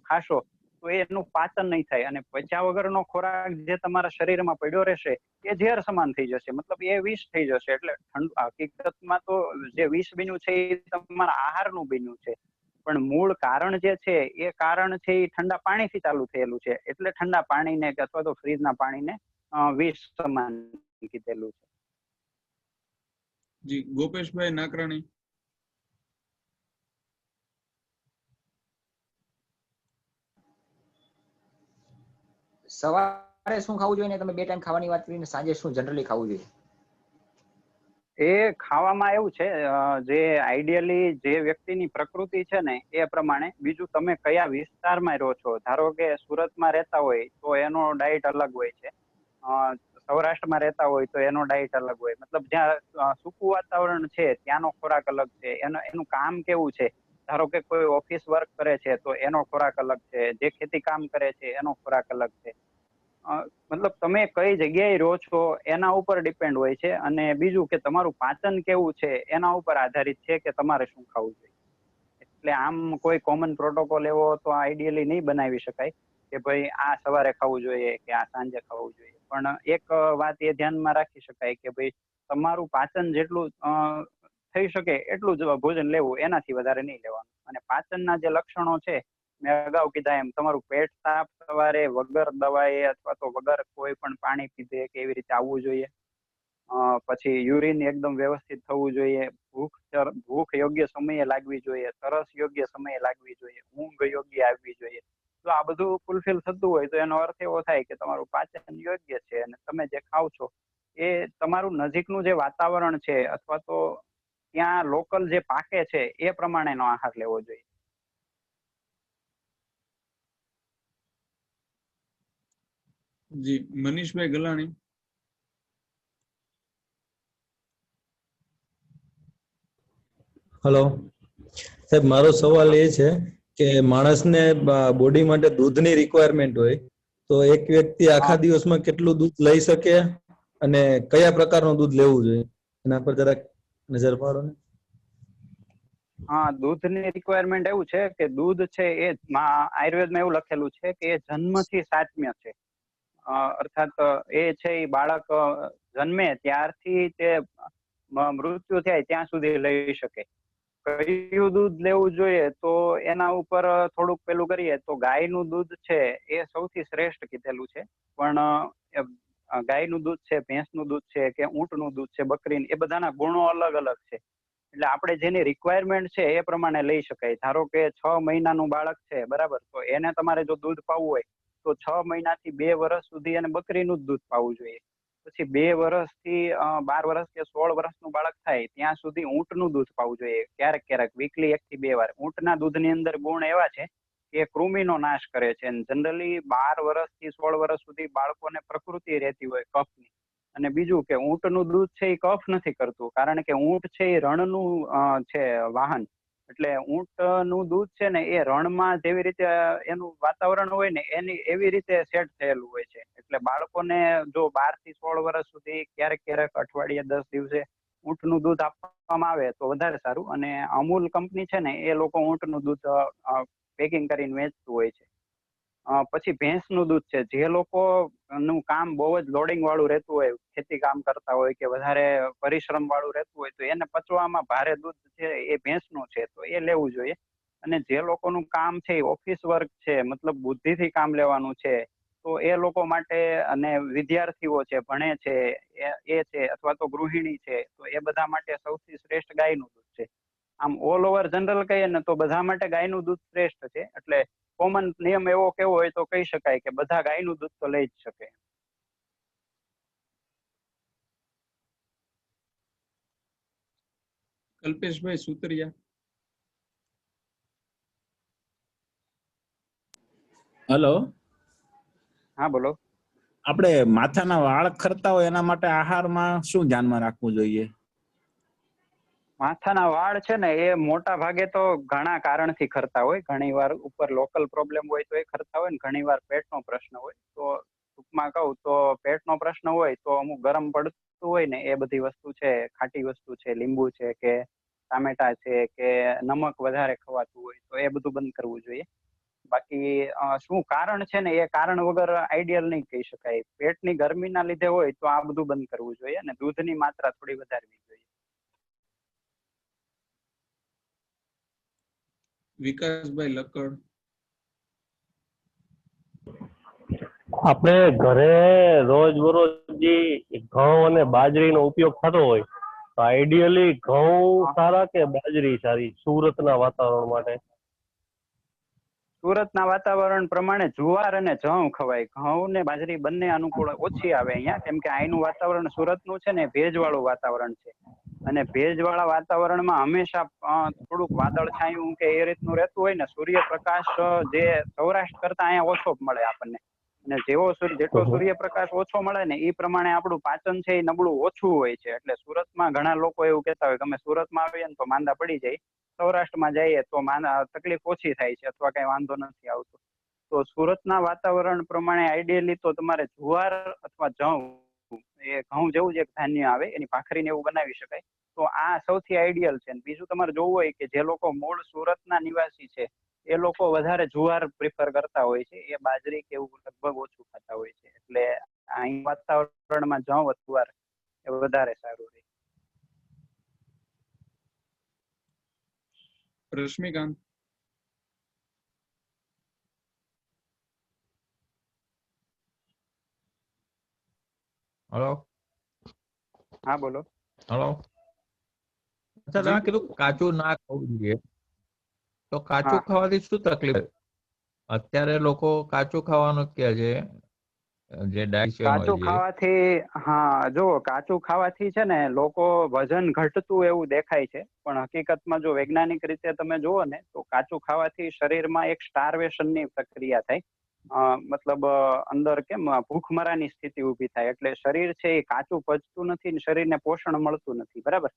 ખાશો તો એનું પાચન નહીં થાય અને પચ્યા વગરનો ખોરાક જે તમારા શરીરમાં પડ્યો રહેશે એ ઝેર સમાન થઈ જશે, મતલબ એ વિષ થઈ જશે. એટલે હકીકતમાં તો જે વિષ બન્યું છે એ તમારા આહારનું બન્યું છે, પણ મૂળ કારણ જે છે એ કારણ છે એ ઠંડા પાણીથી ચાલુ થયેલું છે. એટલે ઠંડા પાણીને અથવા તો ફ્રીજના પાણીને વિષ સમાન કીધેલું છે. જી, ગોપેશભાઈ નાકરાણી. સવારે શું ખાવું જોઈએ ને તમે 2 ટાઈમ ખાવાની વાત કરીને, સાંજે શું જનરલી ખાવું જોઈએ? એ ખાવામાં એવું છે, જે આઈડિયલી જે વ્યક્તિની પ્રકૃતિ છે ને એ પ્રમાણે. બીજું તમે કયા વિસ્તારમાં રહો છો. ધારો કે સુરતમાં રહેતા હોય તો એનો ડાયટ અલગ હોય છે, સૌરાષ્ટ્રમાં રહેતા હોય તો એનો ડાયટ અલગ હોય. મતલબ જ્યાં સૂકું વાતાવરણ છે ત્યાંનો ખોરાક અલગ છે, એનું કામ કેવું છે. ધારો કે કોઈ ઓફિસ વર્ક કરે છે તો એનો ખોરાક અલગ છે, જે ખેતી કામ કરે છે એનો ખોરાક અલગ છે. મતલબ તમે કઈ જગ્યાએ રહો છો એના ઉપર ડિપેન્ડ હોય છે. અને બીજું કે તમારું પાચન કેવું છે એના ઉપર આધારિત છે કે તમારે શું ખાવું જોઈએ. એટલે આમ કોઈ કોમન પ્રોટોકોલ એવો તો આઈડિયલી નહીં બનાવી શકાય કે ભાઈ આ સવારે ખાવું જોઈએ કે આ સાંજે ખાવું જોઈએ. પણ એક વાત એ ધ્યાનમાં રાખી શકાય કે ભાઈ તમારું પાચન જેટલું થઈ શકે એટલું જ ભોજન લેવું, એનાથી વધારે નહીં લેવાનું. અને પાચનના જે લક્ષણો છે મેં અગાઉ કીધા એમ, તમારું પેટ સાફ સવારે વગર દવાએ અથવા તો વગર કોઈ પણ પાણી પીધે કે એવી રીતે આવવું જોઈએ. પછી યુરિન એકદમ વ્યવસ્થિત થવું જોઈએ, ભૂખ યોગ્ય સમયે લાગવી જોઈએ, તરસ યોગ્ય સમયે લાગવી જોઈએ, ઊંઘ યોગ્ય આવવી જોઈએ. તો આ બધું ફૂલફિલ થતું હોય તો એનો અર્થ એવો થાય કે તમારું પાચન યોગ્ય છે અને તમે જે ખાવ છો એ તમારું નજીકનું જે વાતાવરણ છે અથવા તો ત્યાં લોકલ જે પાકે છે એ પ્રમાણેનો આહાર લેવો જોઈએ. જી, મનીષભાઈ ગલાણી. હેલો સાહેબ, મારો સવાલ એ છે કે માણસને બોડી માટે દૂધની રિક્વાયરમેન્ટ હોય તો એક વ્યક્તિ આખા દિવસમાં કેટલું દૂધ લઈ શકે અને કયા પ્રકારનું દૂધ લેવું જોઈએ એના પર જરાક નજર પાડો ને. હા, દૂધની રિક્વાયરમેન્ટ એવું છે કે દૂધ છે એ આયુર્વેદમાં એવું લખેલું છે કે એ જન્મથી સાત્મ્ય છે. અર્થાત એ છે એ બાળક જન્મે ત્યારથી તે મૃત્યુ થાય ત્યાં સુધી લઈ શકે. કયું દૂધ લેવું જોઈએ તો એના ઉપર થોડુંક પેલું કરીએ તો ગાયનું દૂધ છે એ સૌથી શ્રેષ્ઠ કીધેલું છે. પણ ગાયનું દૂધ છે, ભેંસનું દૂધ છે કે ઊંટનું દૂધ છે, બકરીનું, એ બધાના ગુણો અલગ અલગ છે. એટલે આપણે જેની રિક્વાયરમેન્ટ છે એ પ્રમાણે લઈ શકાય. ધારો કે 6 મહિનાનું બાળક છે, બરાબર, તો એને તમારે જો દૂધ પાવું હોય તો 6 મહિનાથી 2 વર્ષ સુધી એને બકરીનું જ દૂધ પાવું જોઈએ. પછી 2 વર્ષથી 12 વર્ષ કે 16 વર્ષનું બાળક થાય ત્યાં સુધી ઊંટનું દૂધ પાવું જોઈએ. ક્યારેક ક્યારેક વીકલી 1 થી 2 વાર. ઊંટના દૂધની અંદર ગુણ એવા છે કે કૃમિનો નાશ કરે છે. જનરલી 12 વર્ષથી 16 વર્ષ સુધી બાળકોને પ્રકૃતિ રહેતી હોય કફની. અને બીજું કે ઊંટનું દૂધ છે એ કફ નથી કરતું, કારણ કે ઊંટ છે એ રણનું છે વાહન. એટલે ઊંટનું દૂધ છે ને એ રણમાં જેવી રીતે એનું વાતાવરણ હોય ને એની એવી રીતે સેટ થયેલું હોય છે. એટલે બાળકોને જો 12 થી 16 વર્ષ સુધી ક્યારેક ક્યારેક અઠવાડિયે 10 દિવસે ઊંટનું દૂધ આપવામાં આવે તો વધારે સારું. અને અમૂલ કંપની છે ને એ લોકો ઊંટનું દૂધ પેકિંગ કરીને વેચતું હોય છે. પછી ભેંસનું દૂધ છે. જે લોકોનું કામ બહુ જ લોડિંગ વાળું રહેતું હોય, ખેતી કામ કરતા હોય કે વધારે પરિશ્રમ વાળું રહેતું હોય, તો એને પચવામાં ભારે દૂધ છે એ ભેંસનું છે તો એ લેવું જોઈએ. અને જે લોકોનું કામ છે એ ઓફિસ વર્ક છે, મતલબ બુદ્ધિથી કામ લેવાનું છે, તો એ લોકો માટે, અને વિદ્યાર્થીઓ છે, ભણે છે એ છે, અથવા તો ગૃહિણી છે, તો એ બધા માટે સૌથી શ્રેષ્ઠ ગાયનું દૂધ છે. આમ ઓલ ઓવર જનરલ કહીએ ને તો બધા માટે ગાયનું દૂધ શ્રેષ્ઠ છે. એટલે કોમન નિયમ એવો કેવો હોય તો કહી શકાય કે બધા ગાયનું દૂધ તો લઈ જ શકે. કલ્પેશભાઈ સુતરિયા. હેલો, હા, બોલો. આપણે માથાના વાળ ખરતા હોય એના માટે આહારમાં શું ધ્યાનમાં રાખવું જોઈએ? માથાના વાળ છે ને એ મોટા ભાગે તો ઘણા કારણથી ખરતા હોય. ઘણી વાર ઉપર લોકલ પ્રોબ્લેમ હોય તો એ ખરતા હોય ને ઘણી વાર પેટનો પ્રશ્ન હોય. તો ટૂંકમાં કહું તો પેટનો પ્રશ્ન હોય તો અમુક ગરમ પડતું હોય ને એ બધી વસ્તુ છે, ખાટી વસ્તુ છે, લીંબુ છે કે ટામેટા છે કે નમક વધારે ખવાતું હોય તો એ બધું બંધ કરવું જોઈએ. બાકી શું કારણ છે ને એ કારણ વગર આઈડિયલ નહીં કહી શકાય. પેટની ગરમીના લીધે હોય તો આ બધું બંધ કરવું જોઈએ અને દૂધની માત્રા થોડી વધારવી જોઈએ. વિકાસભાઈ લકડ. આપણે ઘરે રોજબરોજ જે ઘઉં અને બાજરીનો ઉપયોગ થતો હોય તો આઈડિયલી ઘઉં સારા કે બાજરી સારી સુરતના વાતાવરણ માટે? સુરતના વાતાવરણ પ્રમાણે જુવાર અને જવ ખવાય. ઘઉં ને બાજરી બંને અનુકૂળ ઓછી આવે અહીંયા, કેમ કે અહીંનું વાતાવરણ સુરતનું છે ને ભેજવાળું વાતાવરણ છે. અને ભેજવાળા વાતાવરણમાં હંમેશા થોડુંક વાદળછાયું કે એ રીતનું રહેતું હોય ને, સૂર્યપ્રકાશ જે સૌરાષ્ટ્ર કરતા અહીંયા ઓછો મળે આપણને. અને જેટલો સૂર્યપ્રકાશ ઓછો મળે ને એ પ્રમાણે આપણું પાચન છે એ નબળું ઓછું હોય છે. એટલે સુરતમાં ઘણા લોકો એવું કહેતા હોય કે અમે સુરતમાં આવીએ ને તો માંદા પડી જાય, સૌરાષ્ટ્રમાં જઈએ તો તકલીફ ઓછી થાય છે અથવા કઈ વાંધો નથી આવતો. તો સુરતના વાતાવરણ પ્રમાણે આઈડિયલી તો તમારે જુવાર અથવા જવ, એ ઘઉં જેવું જ એક ધાન્ય આવે, એની ભાખરીને એવું બનાવી શકાય. તો આ સૌથી આઈડિયલ છે. બીજું તમારે જોવું હોય કે જે લોકો મૂળ સુરતના નિવાસી છે એ લોકો વધારે જુવાર પ્રિફર કરતા હોય છે, એ બાજરી કે એવું લગભગ ઓછું ખાતા હોય છે. એટલે અહીં વાતાવરણમાં જવ જુવાર એ વધારે સારું રહે. રશ્મિકાંત. હલો. હા, બોલો. હલો. અચ્છા, તમે કીધું કાચું ના ખાવું જોઈએ, તો કાચું ખાવાથી શું તકલીફ? અત્યારે લોકો કાચું ખાવાનું કહે છે, જે ડાયટ કાચું ખાવાથી, હા જો કાચું ખાવાથી છે ને લોકો વજન ઘટતું એવું દેખાય છે, પણ હકીકતમાં જો વૈજ્ઞાનિક રીતે તમે જુઓ ને તો કાચું ખાવાથી શરીરમાં એક સ્ટાર્વેશનની પ્રક્રિયા થાય. મતલબ અંદર કેમ ભૂખમરાની સ્થિતિ ઊભી થાય. એટલે શરીર છે એ કાચું પચતું નથી ને શરીરને પોષણ મળતું નથી, બરાબર?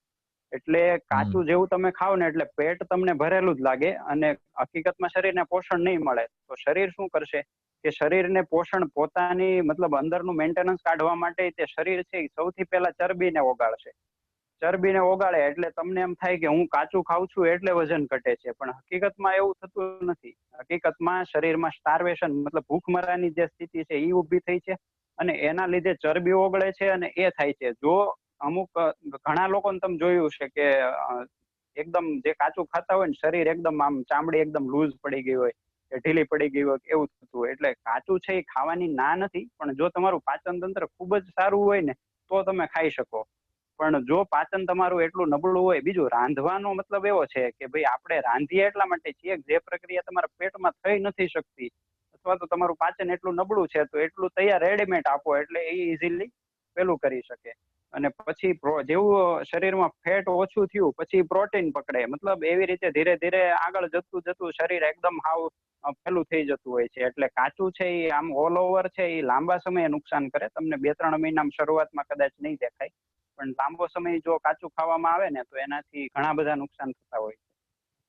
એટલે કાચું જેવું તમે ખાવ ને એટલે પેટ તમને ભરેલું જ લાગે અને હકીકતમાં શરીરને પોષણ નહીં મળે. તો શરીર શું કરશે કે શરીરને પોષણ પોતાની મતલબ અંદરનું મેન્ટેનન્સ કાઢવા માટે તે શરીર છે એ સૌથી પહેલા ચરબીને ઓગાળશે. ચરબીને ઓગાળે એટલે તમને એમ થાય કે હું કાચું ખાઉં છું એટલે વજન ઘટે છે, પણ હકીકતમાં એવું થતું નથી. હકીકતમાં શરીરમાં સ્ટાર્વેશન મતલબ ભૂખમરાની જે સ્થિતિ છે એ ઊભી થઈ છે અને એના લીધે ચરબી ઓગળે છે અને એ થાય છે. જો અમુક ઘણા લોકોને તમે જોયું છે કે એકદમ જે કાચું ખાતા હોય ને શરીર એકદમ આમ ચામડી એકદમ લૂઝ પડી ગઈ હોય કે ઢીલી પડી ગઈ હોય એવું થતું હોય. એટલે કાચું છે એ ખાવાની ના નથી, પણ જો તમારું પાચન તંત્ર ખૂબ જ સારું હોય ને તો તમે ખાઈ શકો. પણ જો પાચન તમારું એટલું નબળું હોય, બીજું રાંધવાનો મતલબ એવો છે કે ભાઈ આપણે રાંધીએ એટલા માટે છીએ જે પ્રક્રિયા તમારા પેટમાં થઈ નથી શકતી અથવા તો તમારું પાચન એટલું નબળું છે તો એટલું તૈયાર રેડીમેડ આપો એટલે એ ઇઝીલી પેલું કરી શકે. અને પછી જેવું શરીરમાં ફેટ ઓછું થયું પછી પ્રોટીન પકડે, મતલબ એવી રીતે ધીરે ધીરે આગળ જતું જતું શરીર એકદમ હાવ પેલું થઈ જતું હોય છે. એટલે કાચું છે એ આમ ઓલ ઓવર છે એ લાંબા સમયે નુકસાન કરે. તમને 2-3 મહિનામાં શરૂઆતમાં કદાચ નહીં દેખાય, પણ લાંબો સમય જો કાચું ખાવામાં આવે ને તો એનાથી ઘણા બધા નુકસાન થતા હોય છે.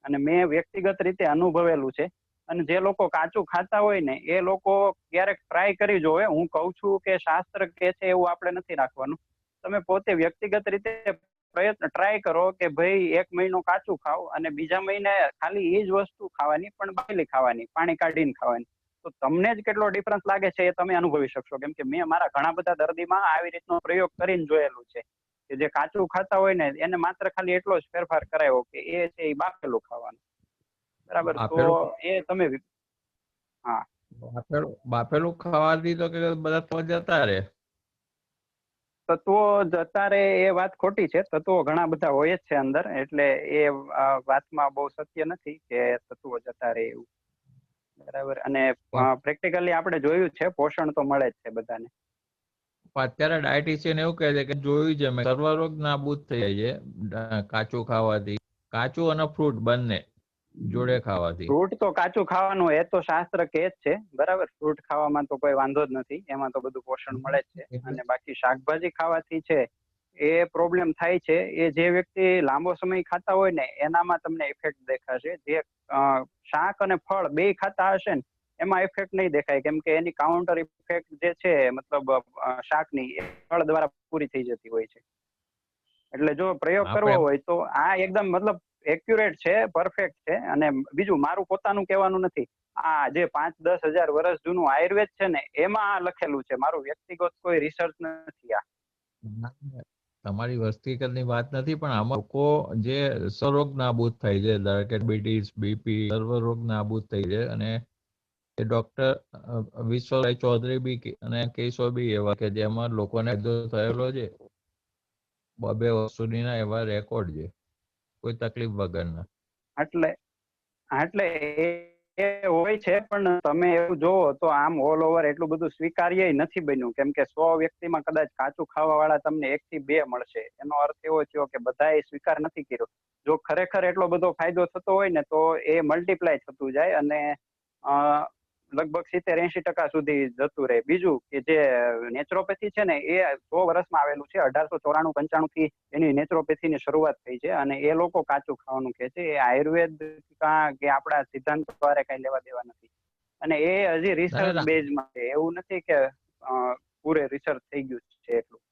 અને મેં વ્યક્તિગત રીતે અનુભવેલું છે. અને જે લોકો કાચું ખાતા હોય ને એ લોકો ક્યારેક ટ્રાય કરી જોવે. હું કહું છું કે શાસ્ત્ર કે છે એવું આપણે નથી રાખવાનું. તમે પોતે વ્યક્તિગત રીતે પ્રયત્ન ટ્રાય કરો કે ભાઈ 1 મહિનો કાચું ખાઓ અને બીજા મહિને ખાલી એ જ વસ્તુ ખાવાની, પણ બાયલી ખાવાની, પાણી કાઢીને ખાવાની. તો તમને જ કેટલો ડિફરન્સ લાગે છે એ તમે અનુભવી શકશો. કેમ કે મેં મારા ઘણા બધા દર્દીમાં આવી રીતનો પ્રયોગ કરીને જોયેલું છે કે જે કાચું ખાતા હોય ને એને માત્ર ખાલી એટલો જ ફેરફાર કરાયો કે એ છે એ બાફેલું ખાવાનું. બરાબર, તો એ તમે હા બાફેલું ખાવાથી તો કે બધા તો જતા રહે. તત્વો જતા રહે એ વાત ખોટી છે. તત્વો ઘણા બધા હોય જ છે અંદર, એટલે એ વાતમાં બહુ સત્ય નથી કે તત્વો જતા રહે એવું. બરાબર, અને પ્રેક્ટિકલી આપણે જોયું છે પોષણ તો મળે જ છે બધાને. અત્યારે ડાયટિશિયન એવું કહે છે કે જોયું છે મેં, સર્વરોગ નાબૂદ થઈ જાય છે કાચું ખાવાથી. કાચું અને ફ્રૂટ બંને જોડે ખાવાથી. ફ્રૂટ તો કાચું ખાવાનું એ તો શાસ્ત્ર કે જ છે. બરાબર, ફ્રૂટ ખાવામાં તો કોઈ વાંધો જ નથી, એમાં તો બધું પોષણ મળે જ છે. અને બાકી શાકભાજી ખાવાથી છે એ પ્રોબ્લેમ થાય છે. એ જે વ્યક્તિ લાંબો સમય ખાતા હોય ને એનામાં તમને ઇફેક્ટ દેખાશે. જે શાક અને ફળ બે ખાતા હશે ને એમાં ઇફેક્ટ નહીં દેખાય, કેમ કે એની કાઉન્ટર ઇફેક્ટ જે છે મતલબ શાકની એ ફળ દ્વારા પૂરી થઈ જતી હોય છે. એટલે જો પ્રયોગ કરવો હોય તો આ એકદમ મતલબ એક્યુરેટ છે, પરફેક્ટ છે. અને બીજું મારું પોતાનું કહેવાનું નથી, આ જે 5-10 હજાર વર્ષ જૂનું આયુર્વેદ છે ને એમાં આ લખેલું છે. મારું વ્યક્તિગત કોઈ રિસર્ચ નથી આ. તમારી વ્યક્તિગતની વાત નથી, પણ આમાં લોકો જે સર્વરોગ નાબૂદ થાય છે, ડાયાબિટીસ, બીપી, સર્વરોગ નાબૂદ થઈ છે. અને એ ડોક્ટર વિશ્વભાઈ ચૌધરી બી અને કેશવ બી એવા કે જેમાં લોકોને ફાયદો થયેલો છે. 2 વર્ષ એવા રેકોર્ડ છે, કોઈ તકલીફ વગરના. એટલે એ હોય છે, પણ તમે એવું જોવો તો આમ ઓલ ઓવર એટલું બધું સ્વીકાર્ય નથી બન્યું. કેમ કે 100 વ્યક્તિમાં કદાચ કાચું ખાવા વાળા તમને 1 થી 2 મળશે. એનો અર્થ એવો થયો કે બધા એ સ્વીકાર નથી કર્યો. જો ખરેખર એટલો બધો ફાયદો થતો હોય ને તો એ મલ્ટીપ્લાય થતું જાય અને લગભગ 70-80% સુધી જતું રહે. બીજું કે જે નેચરોપેથી છે ને એ 100 વર્ષમાં આવેલું છે. 1894-95 થી એની નેચરોપેથીની શરૂઆત થઈ છે અને એ લોકો કાચું ખાવાનું કહે છે. એ આયુર્વેદ કે આપણા સિદ્ધાંત દ્વારા કઈ લેવા દેવા નથી. અને એ હજી રિસર્ચ બેઝમાં છે, એવું નથી કે પૂરે રિસર્ચ થઈ ગયું છે એટલું.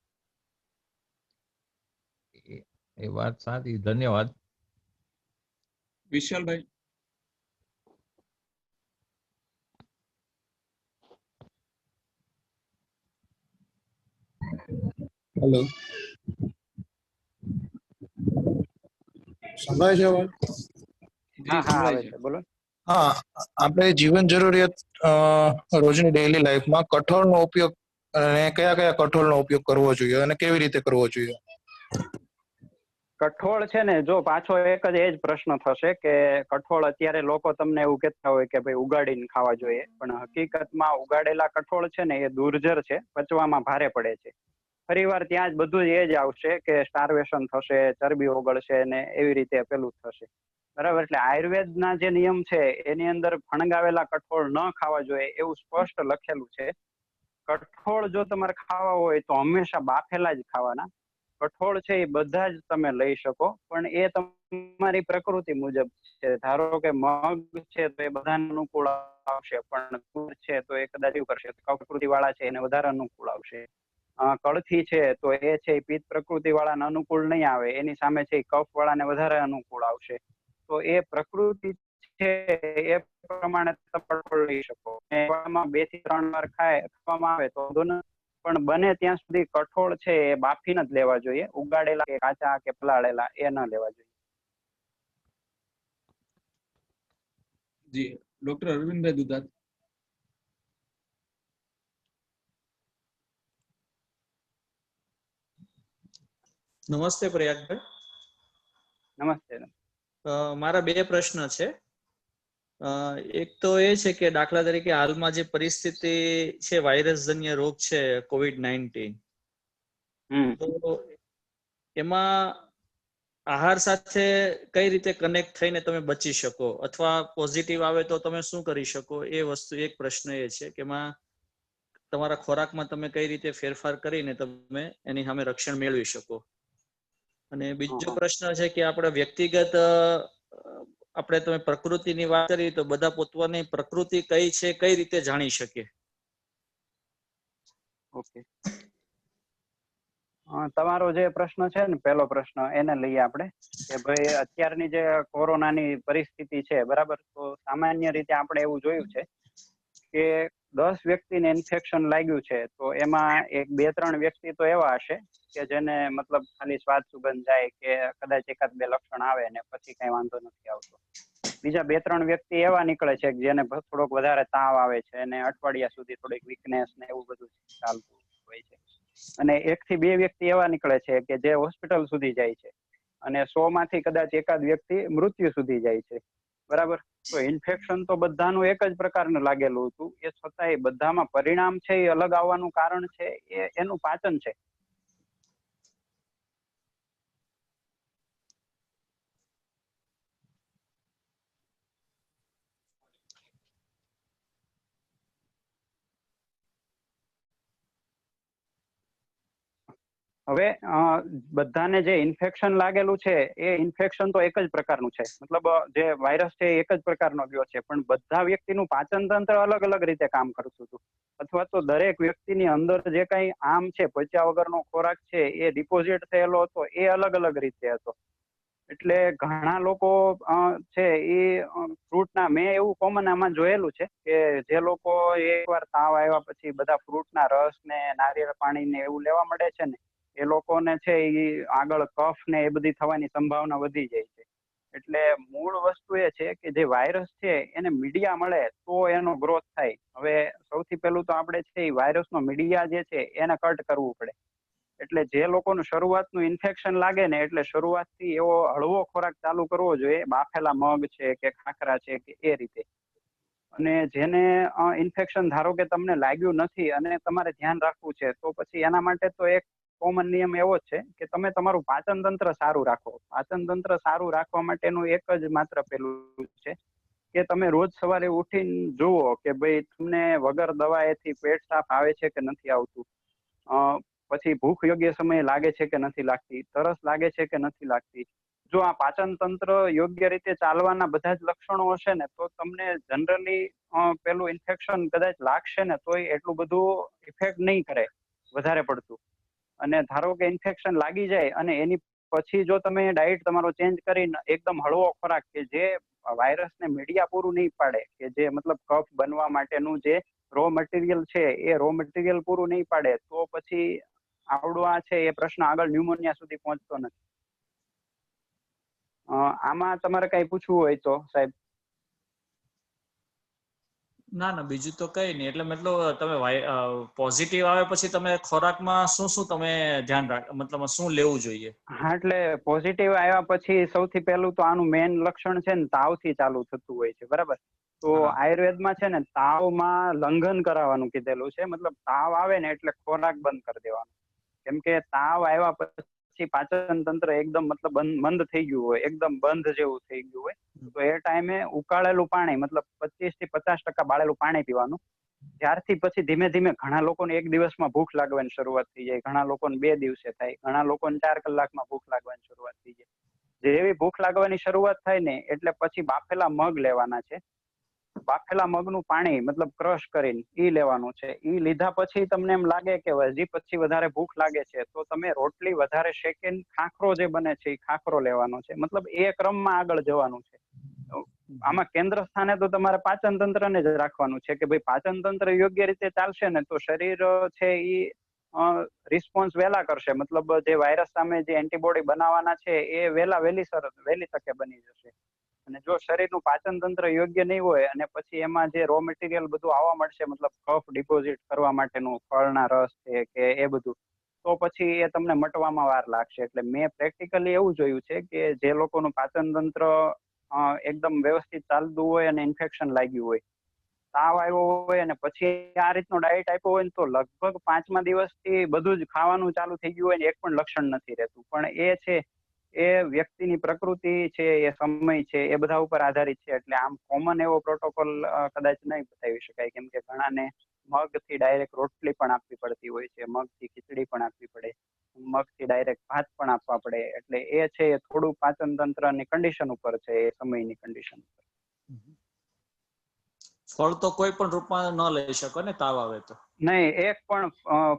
એ વાત સાચી, ધન્યવાદ. વિશાલભાઈ. હેલો, સંભળાય છે અવાજ? હા આવે છે, બોલો. હા, આપણે જીવન જરૂરિયાત રોજની ડેઈલી લાઈફમાં કઠોળનો ઉપયોગ અને કયા કયા કઠોળનો ઉપયોગ કરવો જોઈએ અને કેવી રીતે કરવો જોઈએ? કઠોળ છે ને, જો પાછો એક જ એ જ પ્રશ્ન થશે કે કઠોળ અત્યારે લોકો તમને એવું કહેતા હોય કે ભાઈ ઉગાડીને ખાવા જોઈએ, પણ હકીકતમાં ઉગાડેલા કઠોળ છે ને એ દુર્જર છે, પચવામાં ભારે પડે છે. ફરીવાર ત્યાં જ બધું એ જ આવશે કે સ્ટાર્વેશન થશે, ચરબી ઓગળશે ને એવી રીતે પેલું થશે. બરાબર, એટલે આયુર્વેદના જે નિયમ છે એની અંદર ફણગાવેલા કઠોળ ન ખાવા જોઈએ એવું સ્પષ્ટ લખેલું છે. કઠોળ જો તમારે ખાવા હોય તો હંમેશા બાફેલા જ ખાવાના. કઠોળ છે એ બધા જ તમે લઈ શકો, પણ એ તમારી પ્રકૃતિ મુજબ છે. ધારો કે મગ છે તો એ બધાને અનુકૂળ આવશે, પણ તુર છે તો એ કદાચ એવું કરશે, પ્રકૃતિ વાળા છે એને વધારે અનુકૂળ આવશે. કળથી છે તો એ છે પિત્ત પ્રકૃતિ વાળાને અનુકૂળ નહીં આવે, એની સામે છે કફ વાળાને વધારે અનુકૂળ આવશે. તો એ પ્રકૃતિ છે એ પ્રમાણે તમે કઠોળ લઈ શકો. એવામાં 2 થી 3 વાર ખાવામાં આવે તો વાંધો નથી, પણ બને ત્યાં સુધી કઠોળ છે એ બાફીને જ લેવા જોઈએ. ઉગાડેલા કે કાચા કે પલાળેલા એ ન લેવા જોઈએ. જી ડોક્ટર અરવિંદભાઈ દુધાત. નમસ્તે પ્રયાગભાઈ. નમસ્તે. મારા 2 પ્રશ્ન છે. એક તો એ છે કે દાખલા તરીકે હાલમાં જે પરિસ્થિતિ છે, વાયરસજન્ય રોગ છે COVID-19, તો એમાં આહાર સાથે કઈ રીતે કનેક્ટ થઈને તમે બચી શકો, અથવા પોઝિટિવ આવે તો તમે શું કરી શકો, એ વસ્તુ એક પ્રશ્ન એ છે કે એમાં તમારા ખોરાકમાં તમે કઈ રીતે ફેરફાર કરીને તમે એની સામે રક્ષણ મેળવી શકો. અને બીજો પ્રશ્ન છે કે આપણે વ્યક્તિગત આપણે તમે પ્રકૃતિની વાત કરી તો બધા પોતાની પ્રકૃતિ કઈ છે કઈ રીતે જાણી શકે? ઓકે, તમારો જે પ્રશ્ન છે ને પહેલો પ્રશ્ન એને લઈએ આપણે કે ભાઈ અત્યારની જે કોરોનાની પરિસ્થિતિ છે, બરાબર, તો સામાન્ય રીતે આપણે એવું જોયું છે કે 10 વ્યક્તિને ઇન્ફેક્શન લાગ્યું છે તો એમાં 2-3 વ્યક્તિ તો એવા હશે કે જેને મતલબ ખાલી સ્વાદ સુગંધ જાય કે કદાચ 1-2 લક્ષણ આવે ને પછી કઈ વાંધો નથી આવતો. બીજા 2-3 વ્યક્તિ એવા નીકળે છે કે જેને થોડોક વધારે તાવ આવે છે અને અઠવાડિયા સુધી થોડીક વીકનેસ ને એવું બધું ચાલતું હોય છે. અને 1 થી 2 વ્યક્તિ એવા નીકળે છે કે જે હોસ્પિટલ સુધી જાય છે અને 100 માંથી કદાચ 1 વ્યક્તિ મૃત્યુ સુધી જાય છે, બરાબર. તો ઇન્ફેક્શન તો બધાનું એક જ પ્રકારનું લાગેલું હતું, એ છતાંય બધામાં પરિણામ છે એ અલગ આવવાનું કારણ છે એ એનું પાચન છે. હવે બધાને જે ઇન્ફેક્શન લાગેલું છે એ ઇન્ફેક્શન તો એક જ પ્રકારનું છે, મતલબ જે વાયરસ છે એક જ પ્રકારનો ગયો છે, પણ બધા વ્યક્તિનું પાચન તંત્ર અલગ અલગ રીતે કામ કરતું હતું, અથવા તો દરેક વ્યક્તિની અંદર જે કઈ આમ છે પચ્યા વગરનો ખોરાક છે એ ડિપોઝિટ થયેલો હતો એ અલગ અલગ રીતે હતો. એટલે ઘણા લોકો છે એ ફ્રૂટના, મેં એવું કોમન આમાં જોયેલું છે કે જે લોકો એકવાર તાવ આવ્યા પછી બધા ફ્રૂટના રસ ને નારિયેળ પાણી ને એવું લેવા મળે છે ને, એ લોકોને છે એ આગળ કફ ને એ બધી થવાની સંભાવના વધી જાય છે. એટલે મૂળ વસ્તુ એ છે કે જે વાયરસ છે એને મીડિયા મળે તો એનો ગ્રોથ થાય. હવે સૌથી પહેલું તો આપણે છે એ વાયરસનો મીડિયા જે છે એને કટ કરવું પડે. એટલે જે લોકોનું શરૂઆતનું ઇન્ફેક્શન લાગે ને એટલે શરૂઆતથી એવો હળવો ખોરાક ચાલુ કરવો જોઈએ, બાફેલા મગ છે કે ખાખરા છે કે એ રીતે. અને જેને ઇન્ફેક્શન ધારો કે તમને લાગ્યું નથી અને તમારે ધ્યાન રાખવું છે તો પછી એના માટે તો એક કોમન નિયમ એવો જ છે કે તમે તમારું પાચન તંત્ર સારું રાખો. પાચન તંત્ર સારું રાખવા માટેનું એક જ માત્ર પેલું છે કે તમે રોજ સવારે ઉઠીને જુઓ કે ભાઈ તમને વગર દવાએથી પેટ સાફ આવે છે કે નથી આવતું, પછી ભૂખ યોગ્ય સમયે લાગે છે કે નથી લાગતી, તરસ લાગે છે કે નથી લાગતી. જો આ પાચન તંત્ર યોગ્ય રીતે ચાલવાના બધા જ લક્ષણો હશે ને તો તમને જનરલી પેલું ઇન્ફેક્શન કદાચ લાગશે ને તોય એટલું બધું ઇફેક્ટ નહીં કરે વધારે પડતું. અને ધારો કે ઇન્ફેક્શન લાગી જાય અને એની પછી જો તમે ડાયટ તમારો ચેન્જ કરીને એકદમ હળવો ખોરાક કે જે વાયરસને મીડિયા પૂરું નહીં પાડે, કે જે મતલબ કફ બનવા માટેનું જે રો મટીરિયલ છે એ રો મટીરિયલ પૂરું નહીં પાડે તો પછી આવડવા છે એ પ્રશ્ન આગળ ન્યુમોનિયા સુધી પહોંચતો નથી. આમાં તમારે કઈ પૂછવું હોય તો સાહેબ? ના ના, બીજું તો કઈ નહીં. એટલે મતલબ તમે પોઝિટિવ આવે પછી તમે ખોરાકમાં શું શું તમે ધ્યાન રાખ, મતલબ શું લેવું જોઈએ? હા, એટલે પોઝિટિવ આવ્યા પછી સૌથી પહેલું તો આનું મેઇન લક્ષણ છે ને તાવથી ચાલુ થતું હોય છે, બરાબર. તો આયુર્વેદમાં છે ને તાવમાં લંઘન કરાવવાનું કીધેલું છે, મતલબ તાવ આવે ને એટલે ખોરાક બંધ કરી દેવાનો. કેમ કે તાવ આવ્યા પછી પાચન તંત્ર એકદમ મતલબ મંદ થઈ ગયું હોય, એકદમ બંધ જેવું થઈ ગયું હોય, તો એ ટાઈમે ઉકાળેલું પાણી મતલબ 25 થી 50% બાળેલું પાણી પીવાનું. ત્યારથી પછી ધીમે ધીમે ઘણા લોકોને એક દિવસમાં ભૂખ લાગવાની શરૂઆત થઈ જાય, ઘણા લોકોને 2 દિવસે થાય, ઘણા લોકોને 4 કલાકમાં ભૂખ લાગવાની શરૂઆત થઈ જાય. જેવી ભૂખ લાગવાની શરૂઆત થાય ને એટલે પછી બાફેલા મગ લેવાના છે. બાફેલા મગનું પાણી મતલબ ક્રશ કરીને ઈ લેવાનું છે. ઈ લીધા પછી તમને એમ લાગે કે હજી પછી વધારે ભૂખ લાગે છે તો તમે રોટલી વધારે શેકીને ખાખરો જે બને છે એ ખાખરો લેવાનો છે. મતલબ એ ક્રમમાં આગળ જવાનું છે. આમાં કેન્દ્ર સ્થાને તો તમારે પાચન તંત્રને જ રાખવાનું છે કે ભાઈ પાચન તંત્ર યોગ્ય રીતે ચાલશે ને તો શરીર છે એ રિસ્પોન્સ વહેલા કરશે. મતલબ જે વાયરસ સામે જે એન્ટીબોડી બનાવવાના છે એ વહેલી તકે બની જશે. અને જો શરીરનું પાચન તંત્ર યોગ્ય નહીં હોય અને પછી એમાં જે રો મટીરિયલ બધું આવવા મળશે, મતલબ કફ ડિપોઝિટ કરવા માટેનું ફળના રસ છે કે એ બધું, તો પછી એ તમને મટવામાં વાર લાગશે. એટલે મેં પ્રેક્ટિકલી એવું જોયું છે કે જે લોકોનું પાચન તંત્ર એકદમ વ્યવસ્થિત ચાલતું હોય અને ઇન્ફેક્શન લાગ્યું હોય, તાવ આવ્યો હોય અને પછી આ રીતનો ડાયટ આપ્યો હોય ને તો લગભગ 5મા દિવસથી બધું જ ખાવાનું ચાલુ થઈ ગયું હોય ને એક પણ લક્ષણ નથી રહેતું. પણ એ છે એ વ્યક્તિની પ્રકૃતિ છે, એ સમય છે, એ બધા ઉપર આધારિત છે. એટલે આમ કોમન એવો પ્રોટોકોલ કદાચ નહીં બતાવી શકાય, કેમ કે ઘણાને મગથી ડાયરેક્ટ રોટલી પણ આપવી પડતી હોય છે, મગથી ખીચડી પણ આપવી પડે, મગથી ડાયરેક્ટ ભાત પણ આપવા પડે. એટલે એ છે એ થોડું પાચન તંત્રની કન્ડિશન ઉપર છે, એ સમયની કન્ડિશન ઉપર. ફળ તો કોઈ પણ રૂપમાં ન લઈ શકો ને તાવ આવે તો? નહીં, એક પણ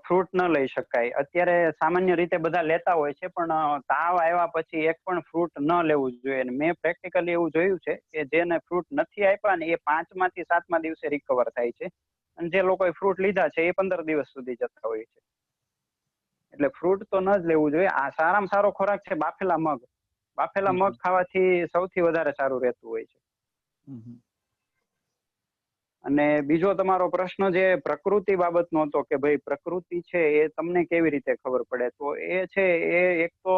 ફ્રૂટ ન લઈ શકાય. અત્યારે સામાન્ય રીતે બધા લેતા હોય છે, પણ તાવ આવ્યા પછી એક પણ ફ્રૂટ ન લેવું જોઈએ. મેં પ્રેક્ટિકલી એવું જોયું છે કે જેને ફ્રૂટ નથી આપ્યા ને એ 5માથી 7મા દિવસે રિકવર થાય છે, અને જે લોકોએ ફ્રૂટ લીધા છે એ 15 દિવસ સુધી જતા હોય છે. એટલે ફ્રૂટ તો ન જ લેવું જોઈએ. આ સારામાં સારો ખોરાક છે બાફેલા મગ. બાફેલા મગ ખાવાથી સૌથી વધારે સારું રહેતું હોય છે. અને બીજો તમારો પ્રશ્ન જે પ્રકૃતિ બાબતનો હતો કે ભાઈ પ્રકૃતિ છે એ તમને કેવી રીતે ખબર પડે, તો એ છે એ એક તો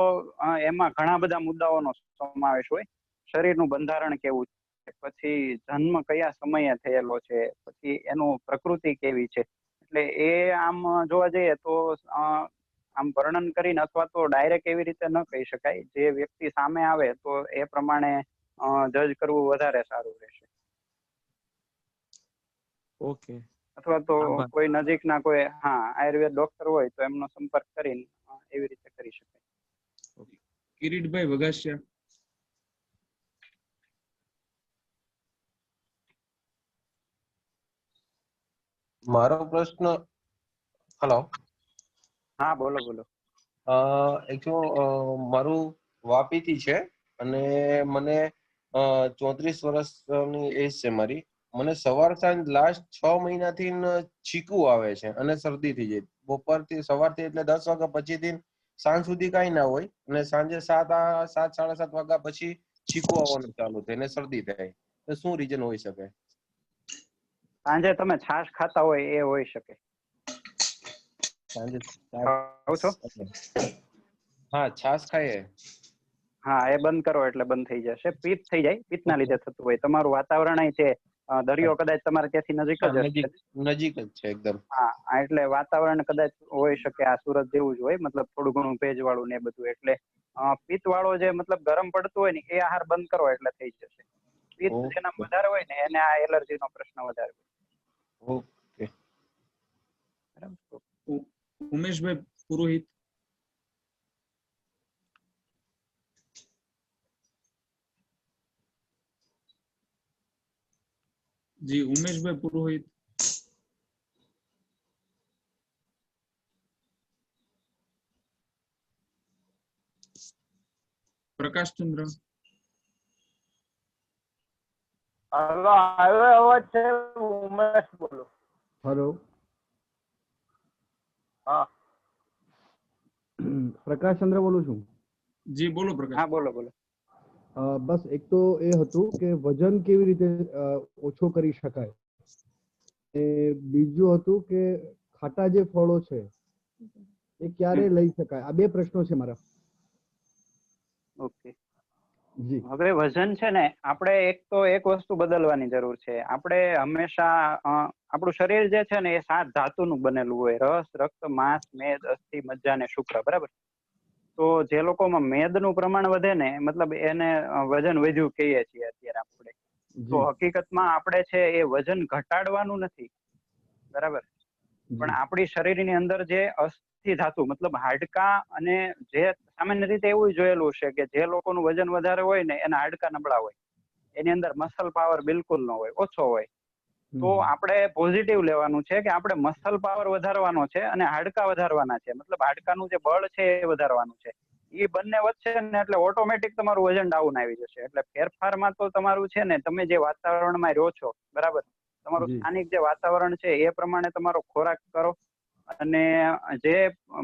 એમાં ઘણા બધા મુદ્દાઓનો સમાવેશ હોય. શરીરનું બંધારણ કેવું છે, પછી જન્મ કયા સમયે થયેલો છે, પછી એનું પ્રકૃતિ કેવી છે. એટલે એ આમ જોવા જઈએ તો આમ વર્ણન કરીને અથવા તો ડાયરેક્ટ એવી રીતે ન કહી શકાય. જે વ્યક્તિ સામે આવે તો એ પ્રમાણે જજ કરવું વધારે સારું રહેશે. ઓકે. અથવા તો કોઈ નજીકના કોઈ આયુર્વેદ ડોક્ટર હોય તો એમનો સંપર્ક કરીને એવી રીતે કરી શકાય. કિરીટભાઈ વઘાસિયા. મારો પ્રશ્ન, હેલો. હા, બોલો બોલો. મારું વાપીથી છે અને મને 34 વર્ષની એજ છે મારી. મને સવાર સાંજ લાસ્ટ 6 મહિનાથી છીકું આવે છે અને શરદી થઈ જાય. બપોરથી સવારથી એટલે 10 વાગ્યા પછીથી સાંજ સુધી કઈ ના હોય અને સાંજે 7 સાડા 7 વાગ્યા પછી છીકું આવવાનું ચાલુ થાય અને શરદી થાય. તો શું રીઝન હોઈ શકે? સાંજે તમે છાશ ખાતા હોય એ હોઈ શકે. સાંજે હા, છાશ ખાઈએ. હા, એ બંધ કરો એટલે બંધ થઈ જશે. પિત્ત થઈ જાય, પિત્તના લીધે થતું હોય. તમારું વાતાવરણ છે, દરિયો કદાચ તમારે ત્યાંથી નજીક જ હશે. નજીક જ છે એકદમ. હા, એટલે વાતાવરણ કદાચ હોઈ શકે આ સુરત જેવું જ હોય, મતલબ થોડું ઘણું ભેજ વાળું ને બધું. એટલે પિત્ત વાળો જે મતલબ ગરમ પડતું હોય ને એ આહાર બંધ કરો એટલે થઈ જશે. પિત્ત જેના વધારે હોય ને એને આ એલર્જીનો પ્રશ્ન વધારે હોય. ઓકે. ઉમેશભાઈ પુરોહિત. જી, ઉમેશભાઈ પુરોહિત. પ્રકાશચંદ્ર. હલો, આવ્યો અવાજ છે? ઉમેશ બોલો. હેલો. હા, પ્રકાશચંદ્ર બોલું છું. જી બોલો પ્રકાશ. હા, બોલો બોલો. બસ એક તો એ હતું કે વજન કેવી રીતે ઓછો કરી શકાય, એ બીજું હતું કે ખાટા જે ફળો છે એ ક્યારે લઈ શકાય. આ 2 પ્રશ્નો છે મારા. ઓકે. હવે વજન છે ને આપણે એક વસ્તુ બદલવાની જરૂર છે. આપણે હંમેશા આપણું શરીર જે છે ને એ 7 ધાતુનું બનેલું હોય: રસ, રક્ત, માંસ, મેદ, અસ્થિ, મજ્જા અને શુક્ર. બરાબર? તો જે લોકોમાં મેદનું પ્રમાણ વધે ને, મતલબ એને વજન વધ્યું કહીએ છીએ અત્યારે આપણે. તો હકીકતમાં આપણે છે એ વજન ઘટાડવાનું નથી, બરાબર? પણ આપણી શરીરની અંદર જે અસ્થિ ધાતુ મતલબ હાડકા, અને જે સામાન્ય રીતે એવું જોયેલું છે કે જે લોકોનું વજન વધારે હોય ને એના હાડકા નબળા હોય, એની અંદર મસલ પાવર બિલકુલ ન હોય, ઓછો હોય. તો આપણે પોઝિટિવ લેવાનું છે કે આપણે મસલ પાવર વધારવાનો છે અને હાડકા વધારવાના છે, મતલબ હાડકાનું જે બળ છે એ વધારવાનું છે. એ બંને વચ્ચે ને એટલે ઓટોમેટિક તમારું વજન ડાઉન આવી જશે. એટલે ફેરફારમાં તો તમારું છે ને, તમે જે વાતાવરણમાં રહ્યો છો બરાબર, તમારું સ્થાનિક જે વાતાવરણ છે એ પ્રમાણે તમારો ખોરાક કરો. અને જે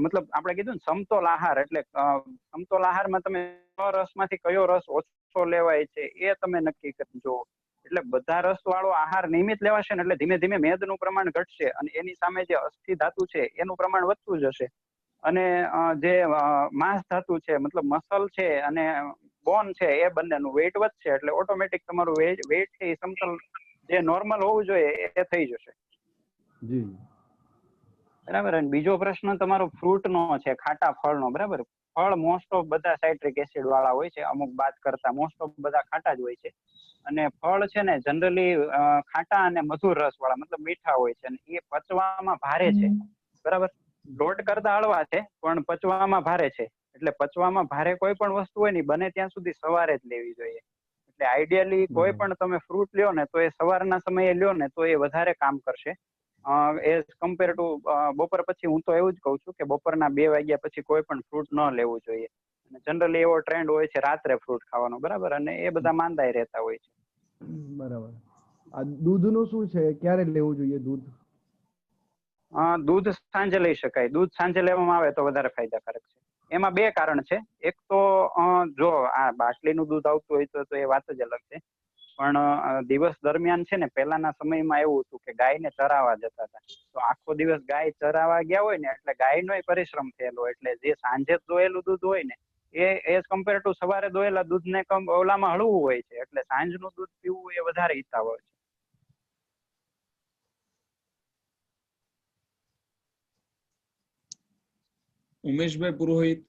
મતલબ આપણે કીધું ને સમતોલ આહાર, એટલે સમતોલ આહારમાં તમે રસમાંથી કયો રસ ઓછો લેવાય છે એ તમે નક્કી કરજો. એટલે બધા રસ વાળો આહાર નિયમિત લેવાશે ને એટલે ધીમે ધીમે મેદનું પ્રમાણ ઘટશે અને એની સામે જે અસ્થિ ધાતુ છે એનું પ્રમાણ વધતું જશે. અને જે માંસ ધાતુ છે, મતલબ મસલ છે અને બોન છે, એ બંનેનું વેઇટ વધશે. એટલે ઓટોમેટિક તમારું વેઇટ છે એ સમતલ જે નોર્મલ હોવું જોઈએ એ થઈ જશે. જી બરાબર. અને બીજો પ્રશ્ન તમારો ફ્રૂટ નો છે, ખાટા ફળ નો. બરાબર. ફળ મોસ્ટ ઓફ બધા સાઇટ્રિક એસિડ વાળા હોય છે, અમુક બાદ કરતા મોસ્ટ ઓફ બધા ખાટા જ હોય છે. અને ફળ છે ને જનરલી ખાટા અને મધુર રસ વાળા, મતલબ મીઠા હોય છે. અને એ પચવામાં ભારે છે. બરાબર. લોટ કરતા હળવા છે પણ પચવામાં ભારે છે. એટલે પચવામાં ભારે કોઈ પણ વસ્તુ હોય ને બને ત્યાં સુધી સવારે જ લેવી જોઈએ. એટલે આઈડિયલી કોઈ પણ તમે ફ્રૂટ લ્યો ને તો એ સવારના સમયે લ્યો ને તો એ વધારે કામ કરશે એઝ કમ્પેર ટુ બપોર પછી. હું તો એવું જ કઉ છું કે બપોરના 2 વાગ્યા પછી કોઈ પણ ફ્રૂટ ન લેવું જોઈએ. અને જનરલી એવો ટ્રેન્ડ હોય છે રાત્રે ફ્રૂટ ખાવાનો. બરાબર. અને એ બધા માંદાય રહેતા હોય છે. બરાબર. આ દૂધનું શું છે, ક્યારે લેવું જોઈએ દૂધ? દૂધ સાંજે લઈ શકાય. દૂધ સાંજે લેવામાં આવે તો વધારે ફાયદાકારક છે. એમાં 2 કારણ છે. એક તો જો આ બાટલીનું દૂધ આવતું હોય તો એ વાત જ અલગ છે. પણ દિવસ દરમિયાન છે ને, પહેલાના સમયમાં એવું હતું કે ગાયને ચરાવવા જતા હતા. તો આખો દિવસ ગાય ચરાવવા ગયા હોય ને એટલે ગાયનો પરિશ્રમ થયેલો. એટલે જે સાંજે દોયેલું દૂધ હોય ને એ એઝ કમ્પેર ટુ સવારે દોયેલા દૂધને ઓલામાં હળવું હોય છે. એટલે સાંજનું દૂધ પીવું એ વધારે હિતાવહ છે. ઉમેશભાઈ પુરોહિત.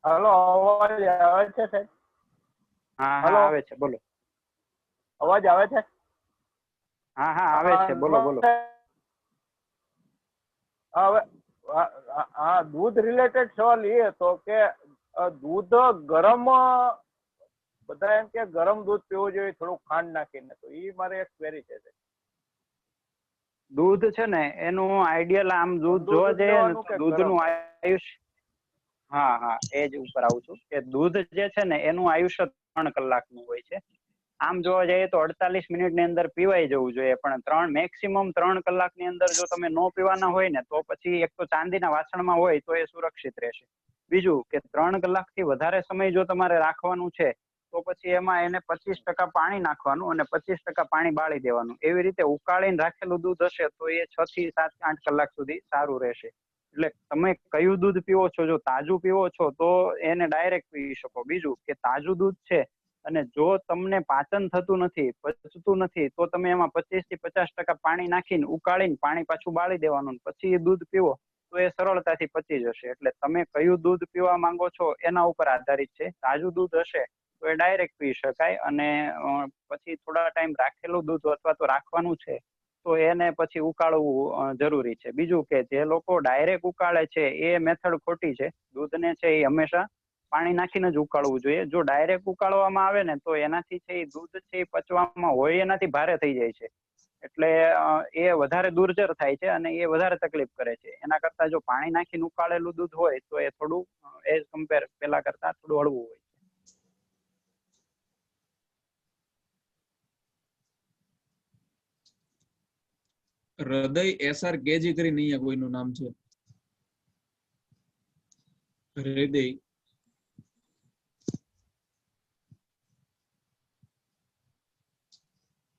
હાલો, અવાજ આવે છે સાહેબ? હા હા આવે છે, બોલો. અવાજ આવે છે? હા હા આવે છે, બોલો બોલો. હવે હા, દૂધ રિલેટેડ સવાલ એ હતો કે દૂધ ગરમ, બધા એમ કે ગરમ દૂધ પીવું જોઈએ થોડું ખાંડ નાખીને. તો એ મારે એક ક્વેરી છે. દૂધ છે ને એનું આઈડિયલ આમ દૂધ જોવા જઈએ ને તો દૂધનું આયુષ્ય, હા હા એ જ ઉપર આવું છું કે દૂધ જે છે ને એનું આયુષ્ય 3 કલાકનું હોય છે. આમ જોવા જઈએ તો 48 મિનિટની અંદર પીવાઈ જવું જોઈએ. પણ મેક્સિમમ 3 કલાકની અંદર જો તમે ન પીવાના હોય ને તો પછી એક તો ચાંદીના વાસણમાં હોય તો એ સુરક્ષિત રહેશે. બીજું કે 3 કલાકથી વધારે સમય જો તમારે રાખવાનું છે તો પછી એમાં એને 25% પાણી નાખવાનું અને 25% પાણી બાળી દેવાનું. એવી રીતે ઉકાળીને રાખેલું દૂધ હશે તો એ 6 થી 7 8 કલાક સુધી સારું રહેશે. એટલે તમે કયું દૂધ પીવો છો, જો તાજું પીવો છો તો એને ડાયરેક્ટ પી શકો. બીજું કે તાજું દૂધ છે અને જો તમને પાચન થતું નથી, પચતું નથી, તો તમે એમાં 25 થી 50% પાણી નાખીને ઉકાળીને પાણી પાછું બાળી દેવાનું, પછી એ દૂધ પીવો તો એ સરળતાથી પચી જશે. એટલે તમે કયું દૂધ પીવા માંગો છો એના ઉપર આધારિત છે. તાજું દૂધ હશે તો એ ડાયરેક્ટ પી શકાય. અને પછી થોડા ટાઈમ રાખેલું દૂધ અથવા તો રાખવાનું છે તો એને પછી ઉકાળવું જરૂરી છે. બીજું કે જે લોકો ડાયરેક્ટ ઉકાળે છે એ મેથડ ખોટી છે. દૂધને છે એ હંમેશા પાણી નાખીને જ ઉકાળવું જોઈએ. જો ડાયરેક્ટ ઉકાળવામાં આવે ને તો એનાથી છે એ દૂધ છે એ પચવામાં હોય એનાથી ભારે થઈ જાય છે. એટલે એ વધારે દુર્જર થાય છે અને એ વધારે તકલીફ કરે છે. એના કરતા જો પાણી નાખીને ઉકાળેલું દૂધ હોય તો એ થોડું એઝ કમ્પેર પેલા કરતા થોડું હળવું હોય. હૃદય SR કેજી કરીને અહીંયા કોઈનું નામ છે. હૃદય.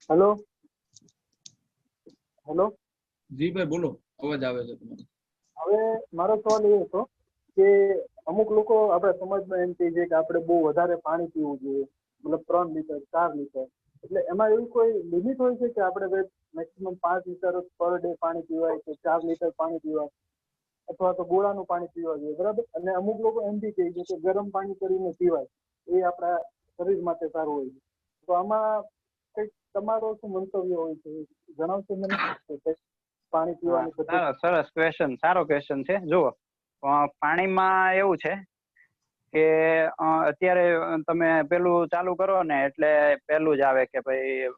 હેલો હેલો જી ભાઈ બોલો, અવાજ આવે છે તમારો. હવે મારો સવાલ એ હતો કે અમુક લોકો આપણા સમાજમાં એમ કહે છે કે આપણે બહુ વધારે પાણી પીવું જોઈએ, મતલબ 3 લીટર 4 લીટર. એટલે એમાં એવી કોઈ લિમિટ હોય છે કે આપણે મેક્સિમમ 5 લીટર પર ડે પાણી પીવાય કે 4 લીટર પાણી પીવાય અથવા તો ગોળાનું પાણી પીવા જોઈએ, બરાબર? અને અમુક લોકો એમ બી કહે છે કે ગરમ પાણી કરીને પીવાય, એ આપણા શરીર માટે સારું હોય છે. તો આમાં કંઈક તમારો શું મંતવ્ય હોય છે, જણાવશો મને? પાણી પીવાની પદ્ધતિ. સરસ ક્વેશ્ચન, સારો ક્વેશ્ચન છે. જુઓ, પાણીમાં એવું છે કે અત્યારે તમે પેલું ચાલુ કરો ને એટલે પેલું જ આવે કે ભાઈ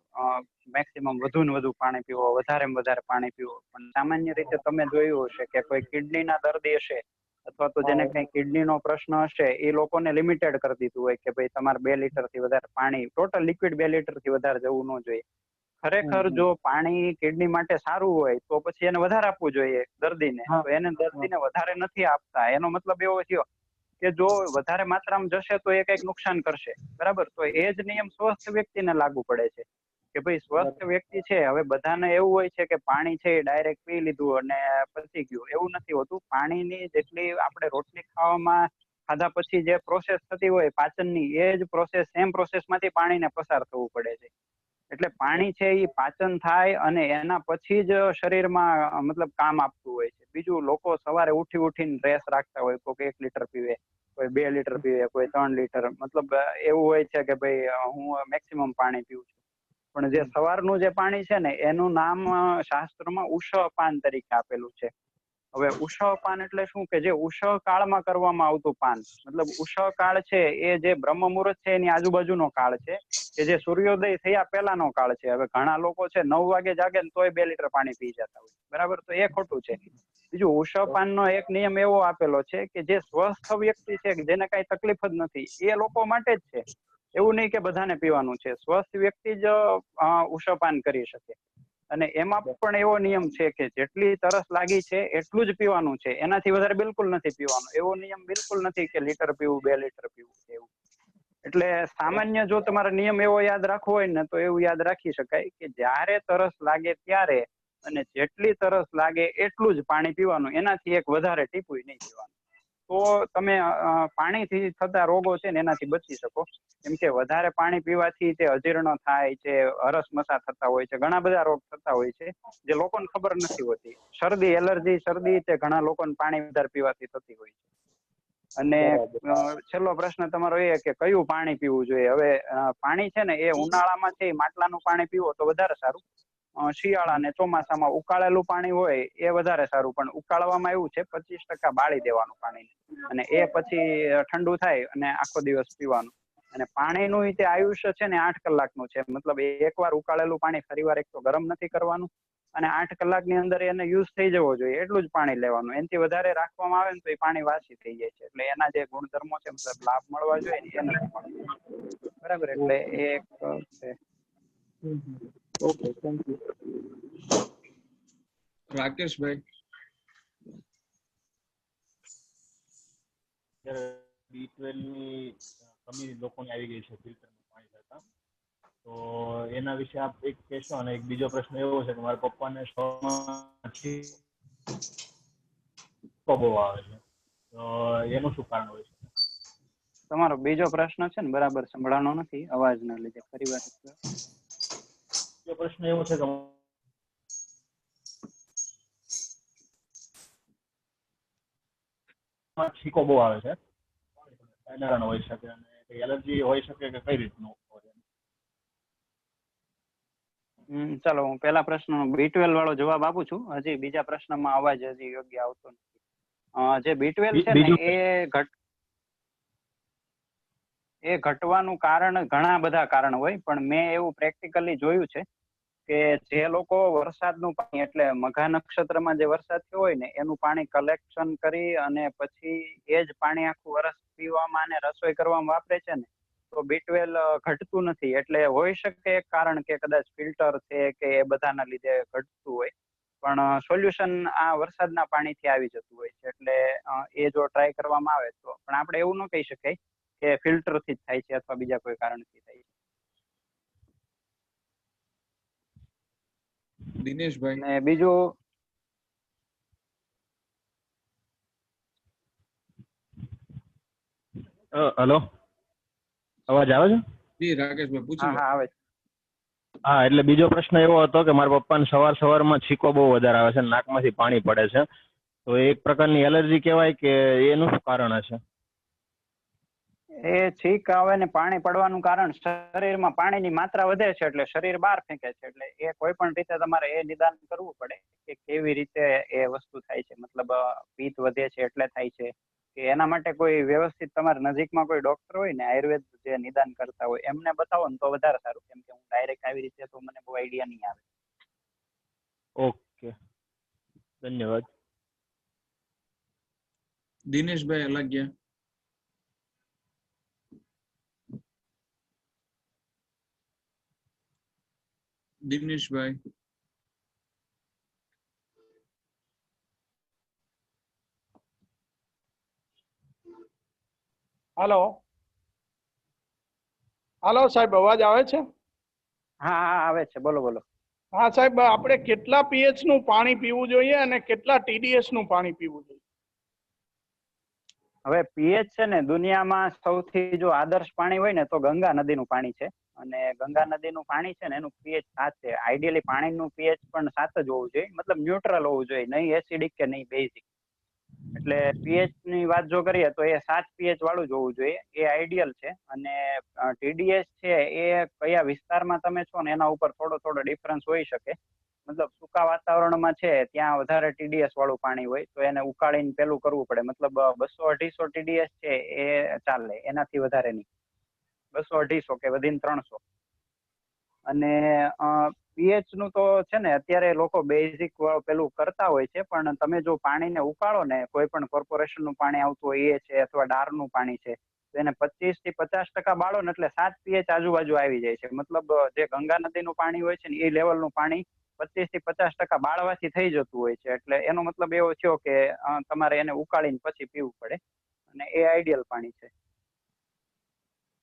મેક્સિમમ વધુ ને વધુ પાણી પીવો, વધારે ને વધારે પાણી પીવો. પણ સામાન્ય રીતે તમે જોયું હશે કે કોઈ કિડનીના દર્દી હશે અથવા તો જેને કઈ કિડનીનો પ્રશ્ન હશે એ લોકોને લિમિટેડ કરી દીધું હોય કે ભાઈ તમારે 2 લીટરથી વધારે પાણી, ટોટલ લિક્વિડ 2 લીટરથી વધારે જવું ન જોઈએ. ખરેખર જો પાણી કિડની માટે સારું હોય તો પછી એને વધારે આપવું જોઈએ દર્દીને. તો એને દર્દીને વધારે નથી આપતા, એનો મતલબ એવો થયો કે જો વધારે માત્રામાં જશે તો એ કંઈક નુકસાન કરશે, બરાબર. તો એ જ નિયમ સ્વસ્થ વ્યક્તિને લાગુ પડે છે કે ભાઈ સ્વસ્થ વ્યક્તિ છે, હવે બધાને એવું હોય છે કે પાણી છે એ ડાયરેક્ટ પી લીધું અને પચી ગયું, એવું નથી હોતું. પાણીની જેટલી આપણે રોટલી ખાવામાં ખાધા પછી જે પ્રોસેસ થતી હોય પાચનની, એ જ પ્રોસેસ, સેમ પ્રોસેસમાંથી પાણીને પસાર થવું પડે છે. એટલે પાણી છે એ પાચન થાય અને એના પછી જ શરીરમાં મતલબ કામ આપતું હોય છે. બીજું લોકો સવારે ઉઠીને રેસ રાખતા હોય, કોઈ 1 લીટર પીવે, કોઈ 2 લીટર પીવે, કોઈ 3 લીટર, મતલબ એવું હોય છે કે ભાઈ હું મેક્સિમમ પાણી પીવું છું. પણ જે સવારનું જે પાણી છે ને એનું નામ શાસ્ત્રમાં ઉષપાન તરીકે આપેલું છે. હવે ઉષપાન એટલે શું કે જે ઉષ કાળમાં કરવામાં આવતું પાન, મતલબ ઉષ કાળ છે એ જે બ્રહ્મ મુહૂર્ત છે એની આજુબાજુનો કાળ છે કે જે સૂર્યોદય થયા પહેલાનો કાળ છે. હવે ઘણા લોકો છે 9 વાગે જાગે ને તોય 2 લીટર પાણી પી જતા હોય, બરાબર. તો એ ખોટું છે. બીજું ઉષપાનનો એક નિયમ એવો આપેલો છે કે જે સ્વસ્થ વ્યક્તિ છે, જેને કઈ તકલીફ જ નથી, એ લોકો માટે જ છે. એવું નહીં કે બધાને પીવાનું છે. સ્વસ્થ વ્યક્તિ જ ઉષપાન કરી શકે. અને એમાં પણ એવો નિયમ છે કે જેટલી તરસ લાગી છે એટલું જ પીવાનું છે, એનાથી વધારે બિલકુલ નથી પીવાનું. એવો નિયમ બિલકુલ નથી કે લીટર પીવું, 2 લીટર પીવું એવું. એટલે સામાન્ય જો તમારે નિયમ એવો યાદ રાખવો હોય ને તો એવું યાદ રાખી શકાય કે જ્યારે તરસ લાગે ત્યારે અને જેટલી તરસ લાગે એટલું જ પાણી પીવાનું, એનાથી એક વધારે ટીપું નહીં પીવાનું. તો તમે પાણીથી થતા રોગો છે ને એનાથી બચી શકો. કેમ કે વધારે પાણી પીવાથી તે અજીર્ણ થાય છે, અરસમસા થતા હોય છે, ઘણા બધા રોગ થતા હોય છે જે લોકોને ખબર નથી હોતી. શરદી, એલર્જી, શરદી તે ઘણા લોકોને પાણી વધારે પીવાથી થતી હોય છે. અને છેલ્લો પ્રશ્ન તમારો એ કે કયું પાણી પીવું જોઈએ. હવે પાણી છે ને એ ઉનાળામાં છે માટલાનું પાણી પીવો તો વધારે સારું. શિયાળા અને ચોમાસામાં ઉકાળેલું પાણી હોય એ વધારે સારું. પણ ઉકાળવામાં એવું છે 25% બાળી દેવાનું પાણી, અને એ પછી ઠંડુ થાય અને આખો દિવસ પીવાનું. અને પાણીનું તે આયુષ્ય છે ને 8 કલાકનું છે. મતલબ એકવાર ઉકાળેલું પાણી ફરીવાર એક તો ગરમ નથી કરવાનું અને 8 કલાકની અંદર એને યુઝ થઈ જવો જોઈએ એટલું જ પાણી લેવાનું. એનાથી વધારે રાખવામાં આવે ને તો એ પાણી વાસી થઈ જાય છે. એટલે એના જે ગુણધર્મો છે, મતલબ લાભ મળવા જોઈએ ને એ નથી મળતું, બરાબર. એટલે એ એક છે. Okay, thank you. Rakeshbhai. B12 ની કમી લોકોને આવી ગઈ છે ફિલ્ટરનું પાણી લેતા, તો એના વિશે આપ એક કહેશો. અને એક બીજો પ્રશ્ન એવો છે કે મારા પપ્પાને બહુ આવે છે, તો એનું શું કારણ હોય છે? તમારો બીજો પ્રશ્ન છે ને બરાબર સંભળાણો નથી અવાજના લીધે, ફરીવાર બીજો પ્રશ્ન એવો છે કે છીકો બહુ આવે છે, એના હોઈ શકે અને એલર્જી હોઈ શકે કે કઈ રીતનું? ચાલો હું પેલા પ્રશ્નનો B12 વાળો જવાબ આપું છું. હજી બીજા પ્રશ્નમાં અવાજ હજી યોગ્ય આવતો નથી. જે B12 છે ને એ ઘટવાનું કારણ ઘણા બધા કારણ હોય, પણ મેં એવું પ્રેક્ટિકલી જોયું છે કે જે લોકો વરસાદનું પાણી એટલે મઘા નક્ષત્રમાં જે વરસાદ થયો હોય ને એનું પાણી કલેક્શન કરી અને પછી એ જ પાણી આખું વર્ષ પીવામાં અને રસોઈ કરવામાં વાપરે છે ને, તો B12 ઘટતું નથી. એટલે હોઈ શકે એક કારણ કે કદાચ ફિલ્ટર છે કે એ બધાના લીધે ઘટતું હોય, પણ સોલ્યુશન આ વરસાદના પાણીથી આવી જતું હોય છે. એટલે એ જો ટ્રાય કરવામાં આવે તો, પણ આપણે એવું ન કહી શકાય કે ફિલ્ટરથી જ થાય છે અથવા બીજા કોઈ કારણથી થાય છે. દિનેશભાઈ. ને બીજું હેલો, અવાજ આવે છે? જી રાકેશભાઈ પૂછી લો. હા આવે છે. હા, એટલે બીજો પ્રશ્ન એવો હતો કે મારા પપ્પાને સવારમાં છીકો બહુ વધારે આવે છે, નાકમાંથી પાણી પડે છે, તો એક પ્રકારની એલર્જી કહેવાય કે એનું શું કારણ હશે? એ છીક આવે ને પાણી પડવાનું કારણ શરીરમાં પાણીની માત્રા વધે છે એટલે શરીર બહાર ફેંકે છે. એટલે એ કોઈ પણ રીતે તમારે એ નિદાન કરવું પડે કે કેવી રીતે એ વસ્તુ થાય છે. મતલબ પિત્ત વધે છે એટલે થાય છે કે એના માટે કોઈ વ્યવસ્થિત તમારા નજીકમાં કોઈ ડોક્ટર હોય ને આયુર્વેદ જે નિદાન કરતા હોય એમને બતાવો ને તો વધારે સારું, કેમ કે હું ડાયરેક્ટ આવી રીતે તો મને બહુ આઈડિયા નહીં આવે. ઓકે, ધન્યવાદ. દિનેશભાઈ અલાગ્યા. દિનેશભાઈ. હાલો હાલો સાહેબ, અવાજ આવે છે? હા હા આવે છે, બોલો બોલો. હા સાહેબ, આપણે કેટલા પીએચ નું પાણી પીવું જોઈએ અને કેટલા ટીડીએસ નું પાણી પીવું જોઈએ? હવે પીએચ છે ને દુનિયામાં સૌથી જો આદર્શ પાણી હોય ને તો ગંગા નદીનું પાણી છે. અને ગંગા નદીનું પાણી છે ને એનું પીએચ 7 છે. આઈડિયલી પાણીનું પીએચ પણ 7 જ હોવું જોઈએ, મતલબ ન્યુટ્રલ હોવું જોઈએ, નહીં એસિડિક કે નહીં બેઝિક. એટલે પીએચ ની વાત જો કરીએ તો એ 7 પીએચ વાળું જ હોવું જોઈએ, એ આઈડિયલ છે. અને ટીડીએસ છે એ કયા વિસ્તારમાં તમે છો ને એના ઉપર થોડો ડિફરન્સ હોઈ શકે. મતલબ સૂકા વાતાવરણમાં છે ત્યાં વધારે ટીડીએસ વાળું પાણી હોય તો એને ઉકાળીને પેલું કરવું પડે. મતલબ 200-250 ટીડીએસ છે એ ચાલે, એનાથી વધારે નહીં. 200-250 કે વધીને 300. અને પીએચ નું તો છે ને અત્યારે લોકો બેઝિક પેલું કરતા હોય છે, પણ તમે જો પાણીને ઉકાળો ને કોઈ પણ કોર્પોરેશન નું પાણી આવતું હોય એ છે અથવા ડારનું પાણી છે તો એને 25 થી 50% બાળો ને એટલે 7 પીએચ આજુબાજુ આવી જાય છે. મતલબ જે ગંગા નદીનું પાણી હોય છે ને એ લેવલનું પાણી 25 થી 50% બાળવાથી થઈ જતું હોય છે. એટલે એનો મતલબ એવો થયો કે તમારે એને ઉકાળીને પછી પીવું પડે, અને એ આઈડિયલ પાણી છે.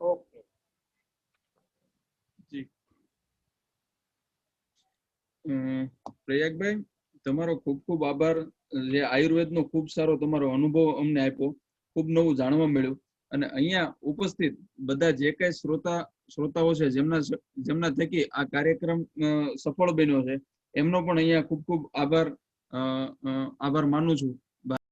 ઓકે. પ્રયાગભાઈ, તમારો ખૂબ ખૂબ આભાર. જે આયુર્વેદનો ખૂબ સારો તમારો અનુભવ અમને આપ્યો, ખૂબ નવું જાણવા મળ્યું. અને અહીંયા ઉપસ્થિત બધા જે કઈ શ્રોતાઓ છે જેમના થકી આ કાર્યક્રમ સફળ બન્યો છે એમનો પણ અહીંયા ખૂબ ખૂબ આભાર માનું છું.